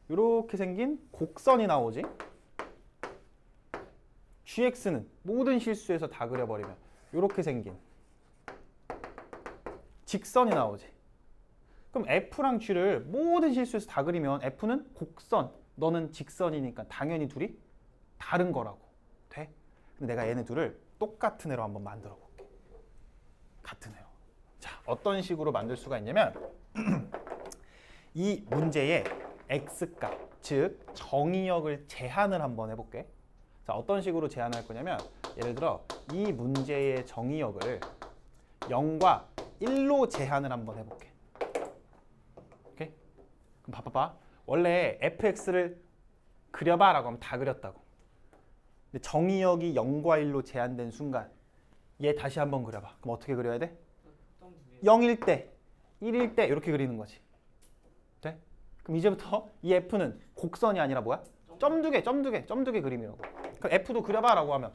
Speaker 1: 이렇게 생긴 곡선이 나오지. gx는 모든 실수에서 다 그려버리면 이렇게 생긴 직선이 나오지. 그럼 f랑 g를 모든 실수에서 다 그리면 f는 곡선, 너는 직선이니까 당연히 둘이 다른 거라고. 돼? 근데 내가 얘네 둘을 똑같은 애로 한번 만들어 볼게. 같은 애로. 자, 어떤 식으로 만들 수가 있냐면 이 문제의 x값, 즉 정의역을 제한을 한번 해볼게. 자, 어떤 식으로 제한할 거냐면 예를 들어 이 문제의 정의역을 0과 1로 제한을 한번 해볼게. 오케이? 그럼 봐봐. 원래 fx를 그려봐 라고 하면 다 그렸다고. 근데 정의역이 0과 1로 제한된 순간 얘 다시 한번 그려봐. 그럼 어떻게 그려야 돼?
Speaker 2: 점 두 개.
Speaker 1: 0일 때, 1일 때 이렇게 그리는 거지. 돼? 그럼 이제부터 이 f는 곡선이 아니라 뭐야? 점 두 개, 점 두 개, 점 두 개 그림이라고. 그럼 f도 그려봐 라고 하면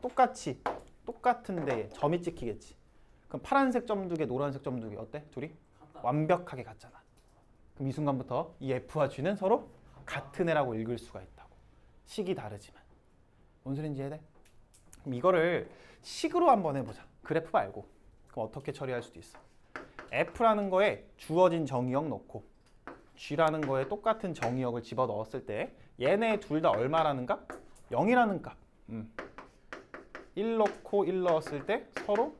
Speaker 1: 똑같이 똑같은 데에 점이 찍히겠지. 그럼 파란색 점 두 개, 노란색 점 두 개 어때? 둘이
Speaker 2: 같다.
Speaker 1: 완벽하게 같잖아. 그럼 이 순간부터 이 f와 g는 서로 같은 애라고 읽을 수가 있다고. 식이 다르지만. 뭔 소린지 이해돼? 그럼 이거를 식으로 한번 해보자. 그래프 말고. 그럼 어떻게 처리할 수도 있어? f라는 거에 주어진 정의역 넣고 g라는 거에 똑같은 정의역을 집어넣었을 때 얘네 둘 다 얼마라는 값? 0이라는 값. 1 넣고 1 넣었을 때 서로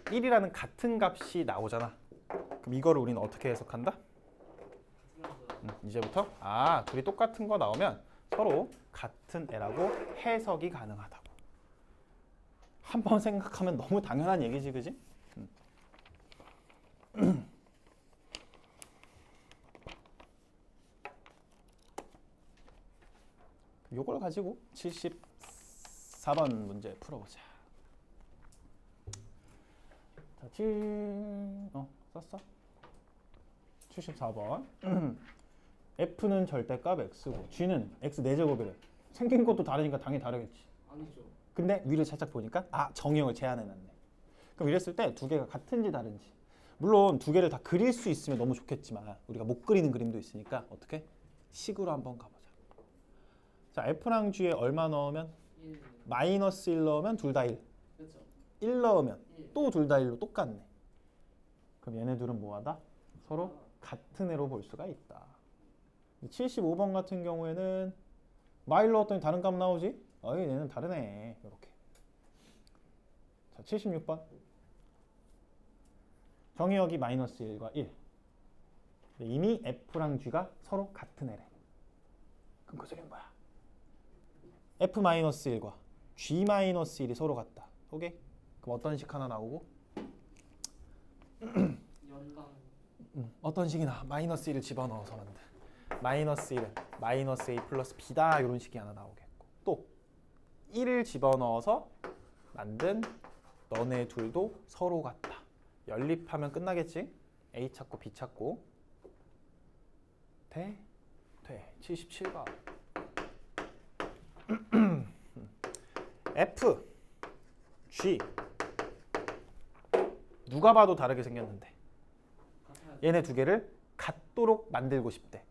Speaker 1: 1이라는 같은 값이 나오잖아. 그럼 이거를 우리는 어떻게 해석한다? 이제부터 둘이 똑같은 거 나오면 서로 같은 애라고 해석이 가능하다고. 한번 생각하면 너무 당연한 얘기지, 그지? 요걸 가지고 74번 문제 풀어보자. 자, 썼어? 74번. f는 절대값 x고 g는 x 4제곱이래. 생긴 것도 다르니까 당연히 다르겠지.
Speaker 2: 아니죠.
Speaker 1: 근데 위를 살짝 보니까 정의역을 제한해놨네. 그럼 이랬을 때 두 개가 같은지 다른지. 물론 두 개를 다 그릴 수 있으면 너무 좋겠지만 우리가 못 그리는 그림도 있으니까 어떻게? 식으로 한번 가보자. 자, f랑 g에 얼마 넣으면?
Speaker 2: 1
Speaker 1: 마이너스 1 넣으면 둘 다 1.
Speaker 2: 그렇죠.
Speaker 1: 1 넣으면
Speaker 2: 1
Speaker 1: 또 둘 다 1로 똑같네. 그럼 얘네 둘은 뭐하다? 서로 같은 애로 볼 수가 있다. 75번 같은 경우에는 마일 넣었더니 다른 값 나오지? 얘는 다르네. 이렇게. 자, 76번. 정의역이 마이너스 1과 1. 이미 f랑 g가 서로 같은 애래. 그럼 그 소리는 뭐야? f-1과 g-1이 서로 같다. 오케이? 그럼 어떤 식 하나 나오고?
Speaker 2: 연방
Speaker 1: 어떤 식이나 마이너스 1을 집어넣어서 만든 마이너스 1은 마이너스 a 플러스 b다 이런 식이 하나 나오겠고 또 1을 집어넣어서 만든 너네 둘도 서로 같다. 연립하면 끝나겠지? A 찾고 B 찾고 돼? 77번. F, G 누가 봐도 다르게 생겼는데
Speaker 2: 같아요.
Speaker 1: 얘네 두 개를 같도록 만들고 싶대.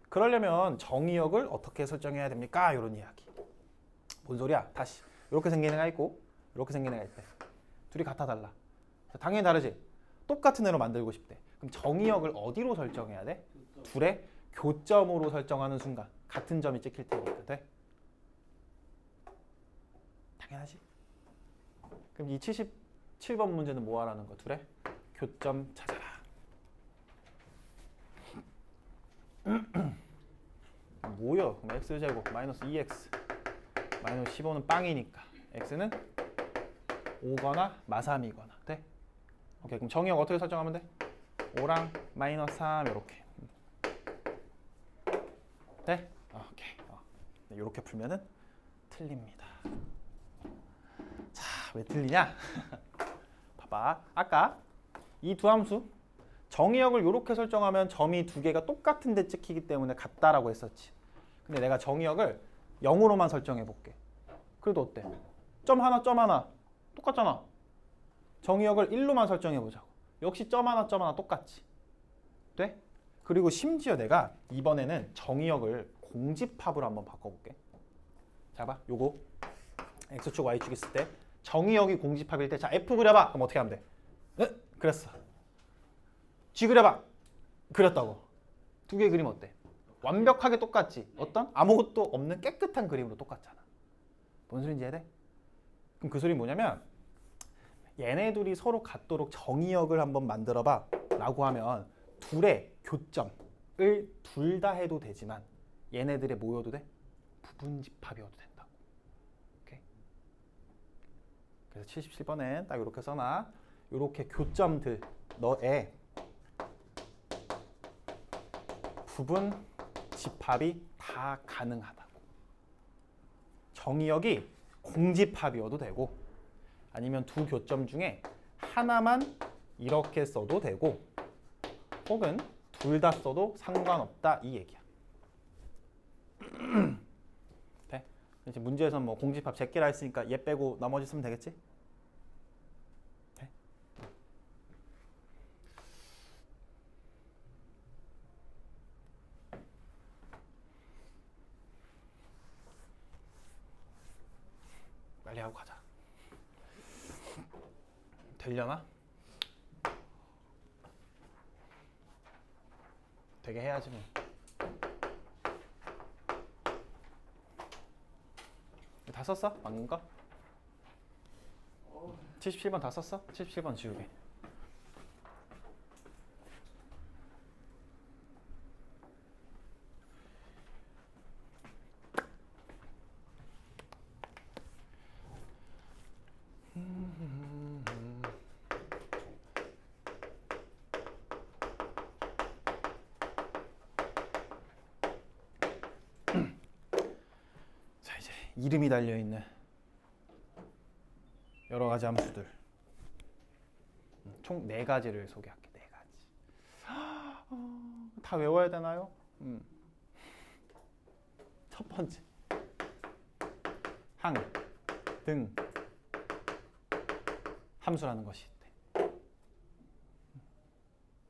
Speaker 1: 그러려면 정의역을 어떻게 설정해야 됩니까? 이런 이야기. 뭔 소리야? 다시 이렇게 생긴 애가 있고 이렇게 생긴 애가 있대. 둘이 같아 달라. 당연히 다르지? 똑같은 애로 만들고 싶대. 그럼 정의역을 어디로 설정해야 돼? 둘의 교점으로 설정하는 순간 같은 점이 찍힐 테니까 돼? 당연하지. 그럼 이 77번 문제는 뭐 하라는 거? 둘의 교점 찾아라. 뭐야? 그럼 x제곱 마이너스 2x 마이너스 15는 빵이니까 x는 5거나 마삼이거나 돼? 오케이. 그럼 정의역 어떻게 설정하면 돼? 5랑 마이너스 3 이렇게 돼? 오케이. 이렇게 풀면은 틀립니다. 자, 왜 틀리냐? 봐봐. 아까 이 두 함수 정의역을 이렇게 설정하면 점이 두 개가 똑같은 데 찍히기 때문에 같다라고 했었지. 근데 내가 정의역을 0으로만 설정해 볼게. 그래도 어때? 점 하나 똑같잖아. 정의역을 1로만 설정해 보자고. 역시 점 하나 똑같지. 돼? 그리고 심지어 내가 이번에는 정의역을 공집합으로 한번 바꿔볼게. 자, 봐. 요거 x축 y축 있을 때 정의역이 공집합일 때 자 f 그려봐. 그럼 어떻게 하면 돼? 네? 그랬어. g 그려봐. 그렸다고. 두 개의 그림 어때? 완벽하게 똑같지. 어떤? 아무것도 없는 깨끗한 그림으로 똑같잖아. 뭔 소리인지 이해돼? 그럼 그 소리는 뭐냐면 얘네 둘이 서로 같도록 정의역을 한번 만들어봐 라고 하면 둘의 교점을 둘 다 해도 되지만 얘네들의 뭐여도 돼? 부분집합이어도 된다고. 오케이? 그래서 77번엔 딱 이렇게 써놔. 이렇게 교점들 너의 부분 집합이 다 가능하다고. 정의역이 공집합이어도 되고 아니면 두 교점 중에 하나만 이렇게 써도 되고 혹은 둘 다 써도 상관없다 이 얘기야. 돼? 이제 문제에서는 뭐 공집합 제끼라 했으니까 얘 빼고 나머지 쓰면 되겠지? 돼? 빨리 하고 가자. 되려나? 되게 해야지 뭐. 다 썼어? 방금 거? 77번 다 썼어? 77번 지우개. 자, 이제 이름이 달려있는 여러 가지 함수들 총 4가지를 소개할게. 4가지. 다 외워야 되나요? 첫 번째 항, 등 함수라는 것이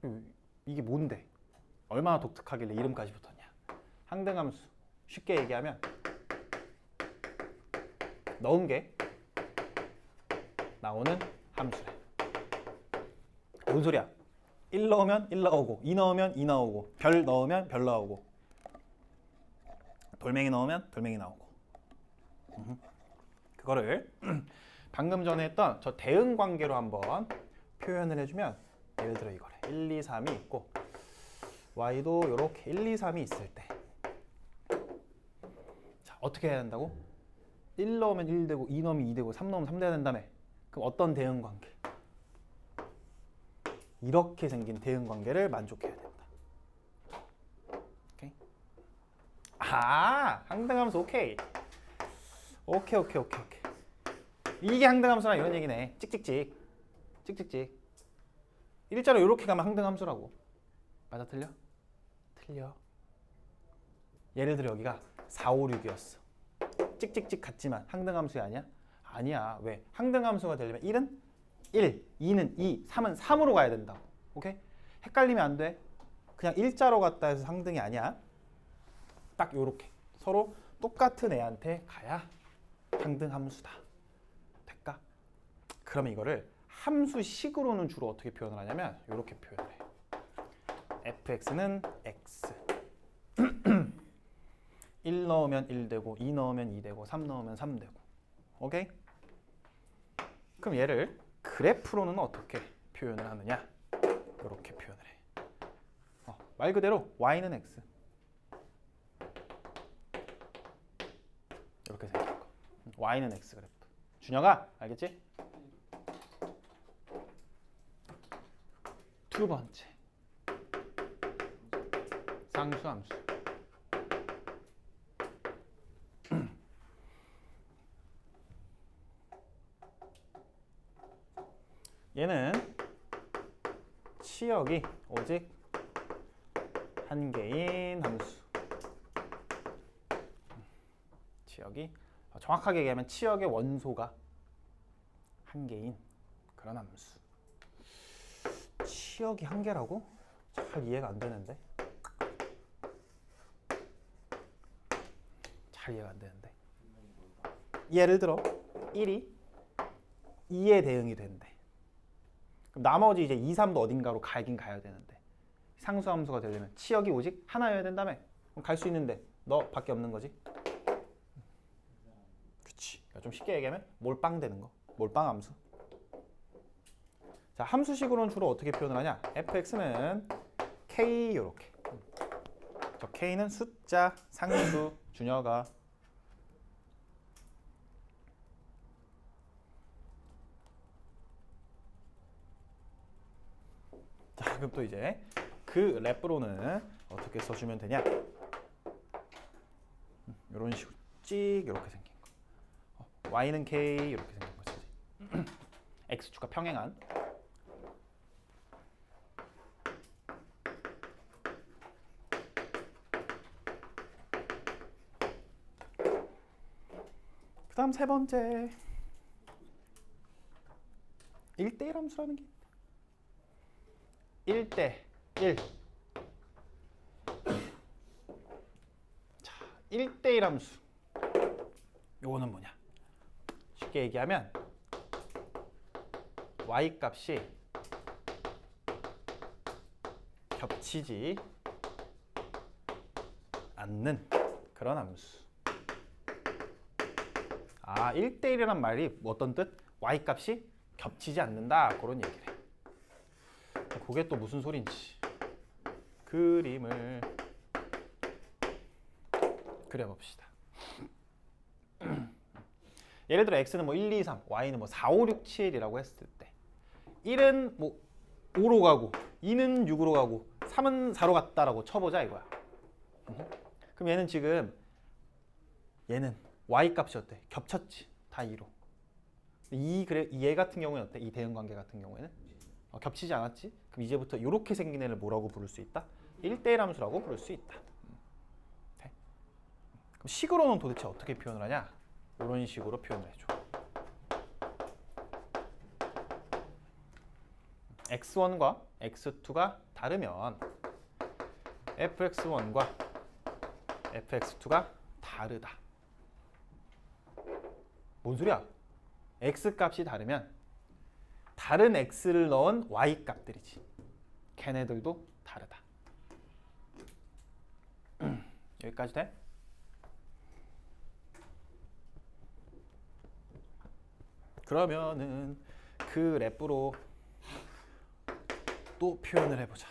Speaker 1: 있대. 이게 뭔데? 얼마나 독특하길래 이름까지 붙었냐? 항등함수. 쉽게 얘기하면 넣은 게 나오는 함수래. 뭔 소리야? 1 넣으면 1 나오고 2 넣으면 2 나오고 별 넣으면 별 나오고 돌멩이 넣으면 돌멩이 나오고. 그거를 방금 전에 했던 저 대응 관계로 한번 표현을 해주면 예를 들어 이거래. 1, 2, 3이 있고 y도 이렇게 1, 2, 3이 있을 때 자, 어떻게 해야 된다고? 1 넣으면 1 되고 2 넣으면 2 되고 3 넣으면 3 돼야 된다며. 그럼 어떤 대응 관계? 이렇게 생긴 대응 관계를 만족해야 된다. 오케이? 항등함수 오케이. 오케이. 이게 항등함수라 이런 얘기네. 찍찍찍. 일자로 이렇게 가면 항등함수라고. 맞아 틀려? 틀려. 예를 들어 여기가 4, 5, 6이었어. 찍찍찍 같지만 항등함수 아니야? 아니야. 왜? 항등함수가 되려면 1은 1, 2는 2, 3은 3으로 가야 된다고. 오케이? 헷갈리면 안 돼. 그냥 일자로 갔다 해서 항등이 아니야. 딱 요렇게 서로 똑같은 애한테 가야 항등함수다. 될까? 그러면 이거를 함수식으로는 주로 어떻게 표현을 하냐면 이렇게 표현을 해. fx는 x 1 넣으면 1 되고 2 넣으면 2 되고 3 넣으면 3 되고. 오케이? 그럼 얘를 그래프로는 어떻게 표현을 하느냐? 이렇게 표현을 해. 말 그대로 y는 x 이렇게 생긴 거. y는 x 그래프. 준혁아 알겠지? 두 번째 상수함수. 얘는 치역이 오직 한 개인 함수. 치역이 정확하게 얘기하면 치역의 원소가 한 개인 그런 함수. 치역이 한 개라고? 잘 이해가 안 되는데. 예를 들어 1이 2에 대응이 된대. 그럼 나머지 이제 2, 3도 어딘가로 가긴 가야 되는데 상수함수가 되려면 치역이 오직 하나여야 된다며. 그럼 갈 수 있는데 너밖에 없는 거지. 그치. 좀 쉽게 얘기하면 몰빵 되는 거. 몰빵 함수. 자, 함수식으로는 주로 어떻게 표현을 하냐? fx는 k 요렇게. 저 k는 숫자, 상수, 준혁아. 자, 그럼 또 이제 그 랩으로는 어떻게 써주면 되냐? 이런 식으로 찍 이렇게 생긴 거. y는 k 이렇게 생긴 거지. x축과 평행한. 그 다음 세 번째 1대1 함수라는 게 있다. 1대 1. 자, 1대1 함수. 요거는 뭐냐? 쉽게 얘기하면 y 값이 겹치지 않는 그런 함수. 아, 1대1이란 말이 어떤 뜻? y 값이 겹치지 않는다. 그런 얘기를 해. 그게 또 무슨 소린지 그림을 그려봅시다. 예를 들어 x는 뭐 1, 2, 3, y는 뭐 4, 5, 6, 7이라고 했을 때 1은 뭐 5로 가고 2는 6으로 가고 3은 4로 갔다라고 쳐보자 이거야. 그럼 얘는 지금 얘는 y 값이 어때? 겹쳤지. 다 2로. 얘 같은 경우는 어때? 이 대응관계 같은 경우에는 겹치지 않았지? 그럼 이제부터 이렇게 생긴 애를 뭐라고 부를 수 있다? 1대1 함수라고 부를 수 있다. 돼? 그럼 식으로는 도대체 어떻게 표현을 하냐? 이런 식으로 표현을 해줘. x1과 x2가 다르면 fx1과 fx2가 다르다. 뭔 소리야? x 값이 다르면 다른 x를 넣은 y 값들이지. 걔네들도 다르다. 여기까지 돼? 그러면은 그 랩으로 또 표현을 해보자.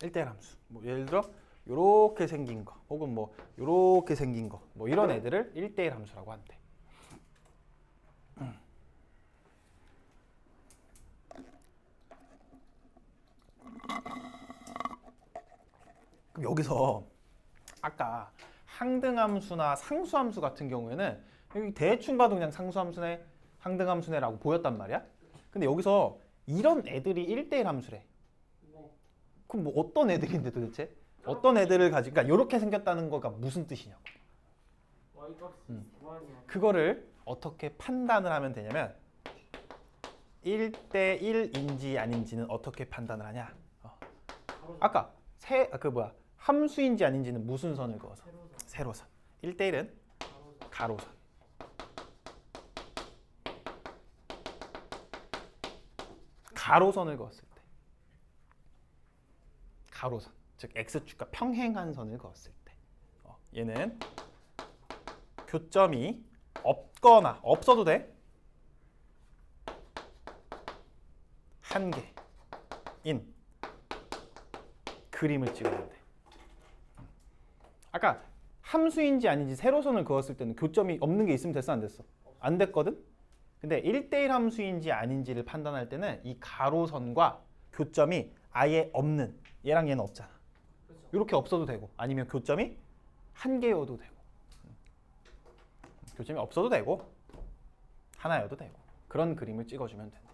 Speaker 1: 일대일 함수. 뭐 예를 들어 요렇게 생긴 거 혹은 뭐 요렇게 생긴 거 뭐 이런 애들을 1대1 함수라고 한대. 그럼 여기서 아까 항등함수나 상수함수 같은 경우에는 여기 대충 봐도 그냥 상수함수네, 항등함수네라고 보였단 말이야. 근데 여기서 이런 애들이 1대1 함수래.
Speaker 2: 네.
Speaker 1: 그럼 뭐 어떤 애들인데 도대체? 어떤 애들을 가지고 그러니까 이렇게 생겼다는 거가 무슨 뜻이냐고.
Speaker 2: Y값이 무한이야.
Speaker 1: 그거를 어떻게 판단을 하면 되냐면 1대1인지 아닌지는 어떻게 판단을 하냐. 아까 함수인지 아닌지는 무슨 선을 그어서? 세로선. 1대1은 가로선. 가로선을 그었을 때. 가로선. 즉 x축과 평행한 선을 그었을 때. 얘는 교점이 없거나 없어도 돼. 한 개인 그림을 찍어야 돼. 아까 함수인지 아닌지 세로선을 그었을 때는 교점이 없는 게 있으면 됐어 안 됐어? 안 됐거든? 근데 1대1 함수인지 아닌지를 판단할 때는 이 가로선과 교점이 아예 없는 얘랑 얘는 없잖아. 이렇게 없어도 되고 아니면 교점이 한 개여도 되고 교점이 없어도 되고 하나여도 되고 그런 그림을 찍어주면 된다.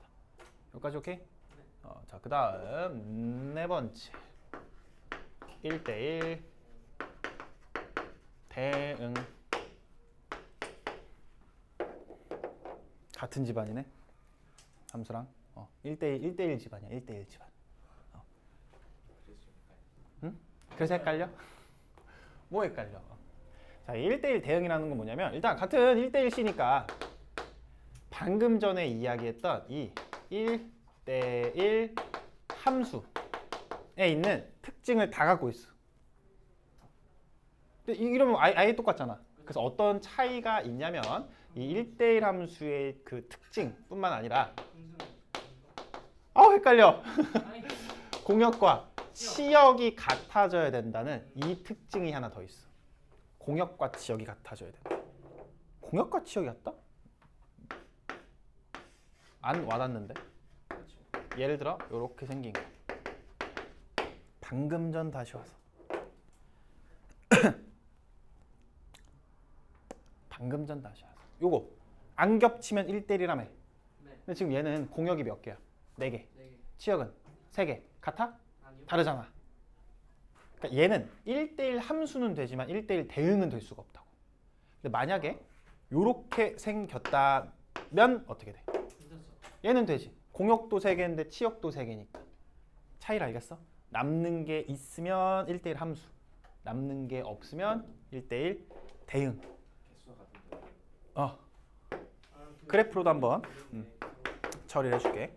Speaker 1: 여기까지 오케이? 자, 그 다음 네 번째 1대1 대응 같은 집안이네 함수랑 1대1 집안이야 1대1 집안 응? 그래서 헷갈려? 뭐 헷갈려? 자, 1대1 대응이라는 건 뭐냐면 일단 같은 1대1C니까 방금 전에 이야기했던 이 1대1 함수에 있는 특징을 다 갖고 있어. 근데 이러면 아예 똑같잖아. 그래서 어떤 차이가 있냐면 이 1대1 함수의 그 특징뿐만 아니라 헷갈려. 공역과 치역이 같아져야 된다는 이 특징이 하나 더 있어. 공역과 치역이 같아져야 된다. 공역과 치역이 같다? 안 와닿는데? 예를 들어 이렇게 생긴 거. 방금 전 다시 와서. 방금 전 다시 와서. 요거 안 겹치면 1대1이라며.
Speaker 2: 네.
Speaker 1: 근데 지금 얘는 공역이 몇 개야? 4개.
Speaker 2: 4개.
Speaker 1: 치역은 3개. 같아?
Speaker 2: 아니요.
Speaker 1: 다르잖아. 그러니까 얘는 1대1 함수는 되지만 1대1 대응은 될 수가 없다고. 근데 만약에 요렇게 생겼다면 어떻게 돼?
Speaker 2: 괜찮죠?
Speaker 1: 얘는 되지. 공역도 3개인데 치역도 3개니까. 차이를 알겠어? 남는 게 있으면 1대1 함수. 남는 게 없으면 1대1 대응.
Speaker 2: 개수가 같은데.
Speaker 1: 그래프로도 한번 처리를 해줄게.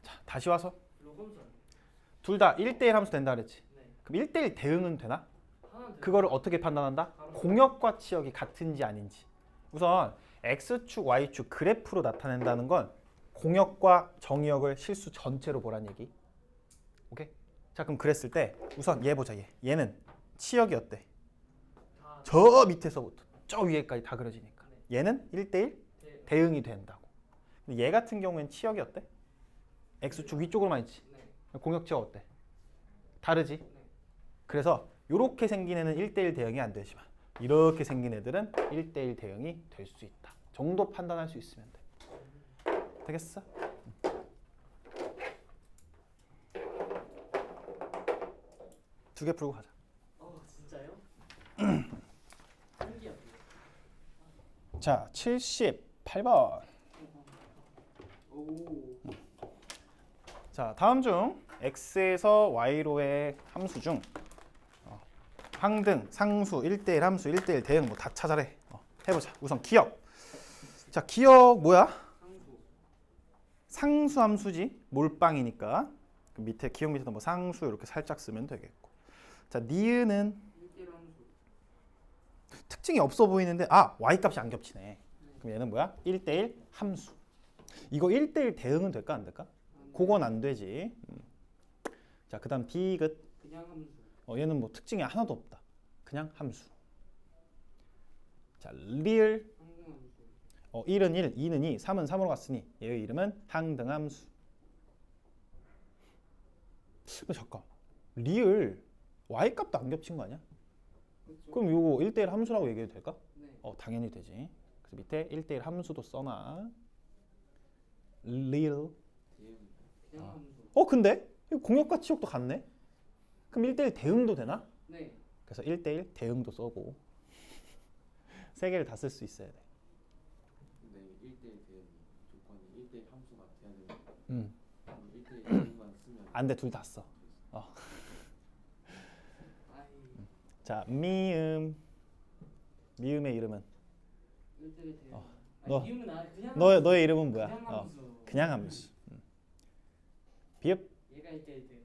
Speaker 1: 자, 다시 와서
Speaker 2: 로건선.
Speaker 1: 둘 다 1대1 함수 된다 그랬지.
Speaker 2: 네.
Speaker 1: 그럼 1대1 대응은 되나?
Speaker 2: 하나는 돼요.
Speaker 1: 그거를 어떻게 판단한다? 공역과 치역이 같은지 아닌지. 우선 x축, y축 그래프로 나타낸다는 건 공역과 정의역을 실수 전체로 보란 얘기. 오케이? 자, 그럼 그랬을 때 우선 얘 보자. 얘는 치역이 어때?
Speaker 2: 다
Speaker 1: 저 밑에서부터 저 위에까지 다 그려지니까. 얘는 1대1
Speaker 2: 대-
Speaker 1: 대응이 된다고. 근데 얘 같은 경우엔 치역이 어때? x축 위쪽으로만 있지.
Speaker 2: 네.
Speaker 1: 공역 치역 어때? 다르지?
Speaker 2: 네.
Speaker 1: 그래서 이렇게 생긴 애는 1대1 대응이 안 되지만 이렇게 생긴 애들은 1대1 대응이 될 수 있다. 정도 판단할 수 있으면 돼. 되겠어? 두 개 풀고 가자.
Speaker 2: 진짜요? 신기하다.
Speaker 1: 자, 78번.
Speaker 2: 오.
Speaker 1: 자, 다음 중 x에서 y로의 함수 중 항등, 상수, 1대1 함수, 1대1 대응 뭐 다 찾아래. 해보자. 우선 기억. 자, 기억 뭐야?
Speaker 2: 상수.
Speaker 1: 상수 함수지. 몰빵이니까. 그 밑에 기억 밑에다 뭐 상수 이렇게 살짝 쓰면 되겠고. 자, 니은은
Speaker 2: 1대1 함수.
Speaker 1: 특징이 없어 보이는데 y 값이 안 겹치네. 그럼 얘는 뭐야? 1대1 함수. 이거 1대1 대응은 될까 안 될까? 그건 안 되지. 자, 그다음 디귿.
Speaker 2: 그냥 함수.
Speaker 1: 얘는 뭐 특징이 하나도 없다. 그냥 함수. 자, 리을.
Speaker 2: 항등 함수.
Speaker 1: 1은 1, 2는 2, 3은 3으로 갔으니 얘의 이름은 항등함수. 근데 잠깐. 리을 y 값도 안 겹친 거 아니야?
Speaker 2: 그렇죠.
Speaker 1: 그럼 요거 1대1 함수라고 얘기해도 될까?
Speaker 2: 네.
Speaker 1: 당연히 되지. 그래서 밑에 1대1 함수도 써놔. real.
Speaker 2: 그냥
Speaker 1: 아.
Speaker 2: 함수.
Speaker 1: 근데 이거 공역과 치역도 같네. 그럼 1대1 대응도 되나?
Speaker 2: 네.
Speaker 1: 그래서 1대1 대응도 써고 세 개를 다 쓸 수 있어야 돼.
Speaker 3: 근데 1대1 대응 조건이 1대1 함수가 돼야 되는데
Speaker 1: 음.
Speaker 3: 1대1 대응만 쓰면
Speaker 1: 안 돼, 둘 다 써.
Speaker 2: 아이.
Speaker 1: 자, 미음의 이름은
Speaker 2: 1대1 대응.
Speaker 1: 너-
Speaker 2: 이유는 그냥
Speaker 1: 너의 이름은 뭐야?
Speaker 2: 그냥 함수.
Speaker 1: 그냥 함수. 비읍.
Speaker 2: 얘가 1대1 대응.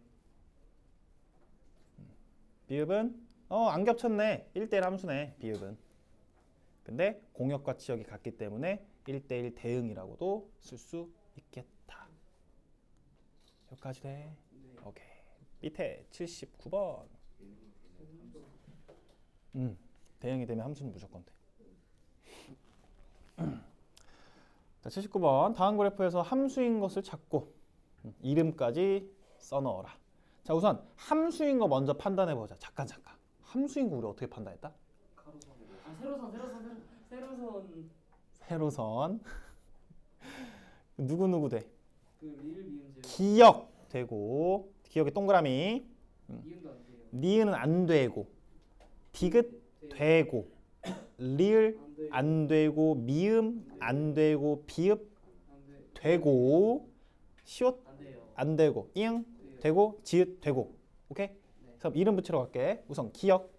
Speaker 1: 비읍은 안 겹쳤네. 1대1 함수네. 비읍은. 근데 공역과 치역이 같기 때문에 1대1 대응이라고도 쓸 수 있겠다. 여기까지 돼.
Speaker 2: 네.
Speaker 1: 오케이. 밑에 79번. 대응이 되면 함수는 무조건 돼. 자, 79번. 다음 그래프에서 함수인 것을 찾고 이름까지 써넣어라. 자, 우선 함수인 거 먼저 판단해 보자. 잠깐. 함수인 거 우리 어떻게 판단했다?
Speaker 2: 가로선. 세로선.
Speaker 1: 세로선. 누구 돼?
Speaker 2: 그 리을 미음 제로.
Speaker 1: 기역 되고 기역에 동그라미.
Speaker 2: 이음도 안 돼요.
Speaker 1: 니은은 안 되고 디귿 되고 리을
Speaker 2: 안 돼요.
Speaker 1: 안 되고 미음 안 되고 비읍
Speaker 2: 안 돼.
Speaker 1: 되고 시옷
Speaker 2: 안 돼요.
Speaker 1: 안 되고 이응
Speaker 2: 돼요.
Speaker 1: 되고 지읒 되고. 오케이?
Speaker 2: 네.
Speaker 1: 그럼 이름 붙이러 갈게. 우선 기역.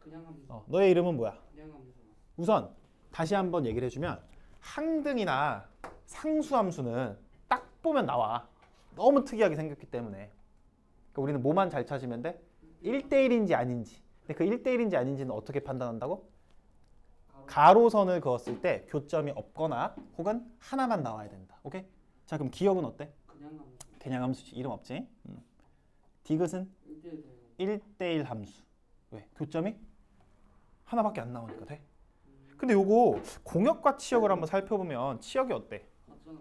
Speaker 2: 그냥 함수.
Speaker 1: 너의 이름은 뭐야?
Speaker 2: 그냥 함수.
Speaker 1: 우선 다시 한번 얘기를 해주면 항등이나 상수함수는 딱 보면 나와. 너무 특이하게 생겼기 때문에. 그러니까 우리는 뭐만 잘 찾으면 돼? 1대1인지 아닌지. 근데 그 1대1인지 아닌지는 어떻게 판단한다고? 가로선을 그었을 때 교점이 없거나 혹은 하나만 나와야 된다. 오케이? 자, 그럼 기역은 어때?
Speaker 2: 그냥 함수.
Speaker 1: 그냥 함수지. 이름 없지? 디귿은
Speaker 2: 1대1 대응.
Speaker 1: 1대1 함수. 왜? 교점이 하나밖에 안 나오니까 돼. 근데 요거 공역과 치역을 한번 살펴보면 치역이 어때?
Speaker 2: 맞잖아.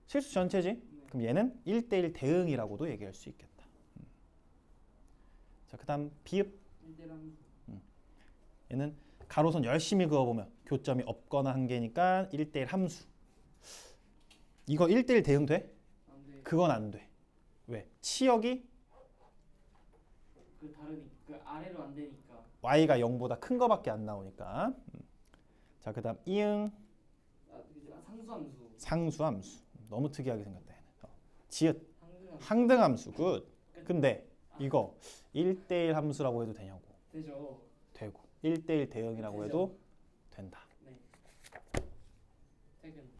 Speaker 1: 실수 전체지?
Speaker 2: 네.
Speaker 1: 그럼 얘는 1대1 대응이라고도 얘기할 수 있겠다. 자, 그 다음 비읍.
Speaker 2: 1대1 함수.
Speaker 1: 얘는 가로선 열심히 그어보면 교점이 없거나 한 개니까 1대1 함수. 이거 1대1 대응 돼?
Speaker 2: 안 돼.
Speaker 1: 그건 안 돼. 왜? 치역이
Speaker 2: 그 다르니 그 아래로 안 되니까.
Speaker 1: y가 0보다 큰 거밖에 안 나오니까. 자, 그 다음 이응.
Speaker 2: 상수함수.
Speaker 1: 상수함수. 너무 특이하게 생겼다. 얘는. 지읒.
Speaker 2: 상수함수.
Speaker 1: 항등함수. 굿. 근데 이거 1대1 함수라고 해도 되냐고.
Speaker 2: 되죠.
Speaker 1: 되고 1대1 대응이라고
Speaker 2: 되죠.
Speaker 1: 해도 된다.
Speaker 2: 네. 퇴근.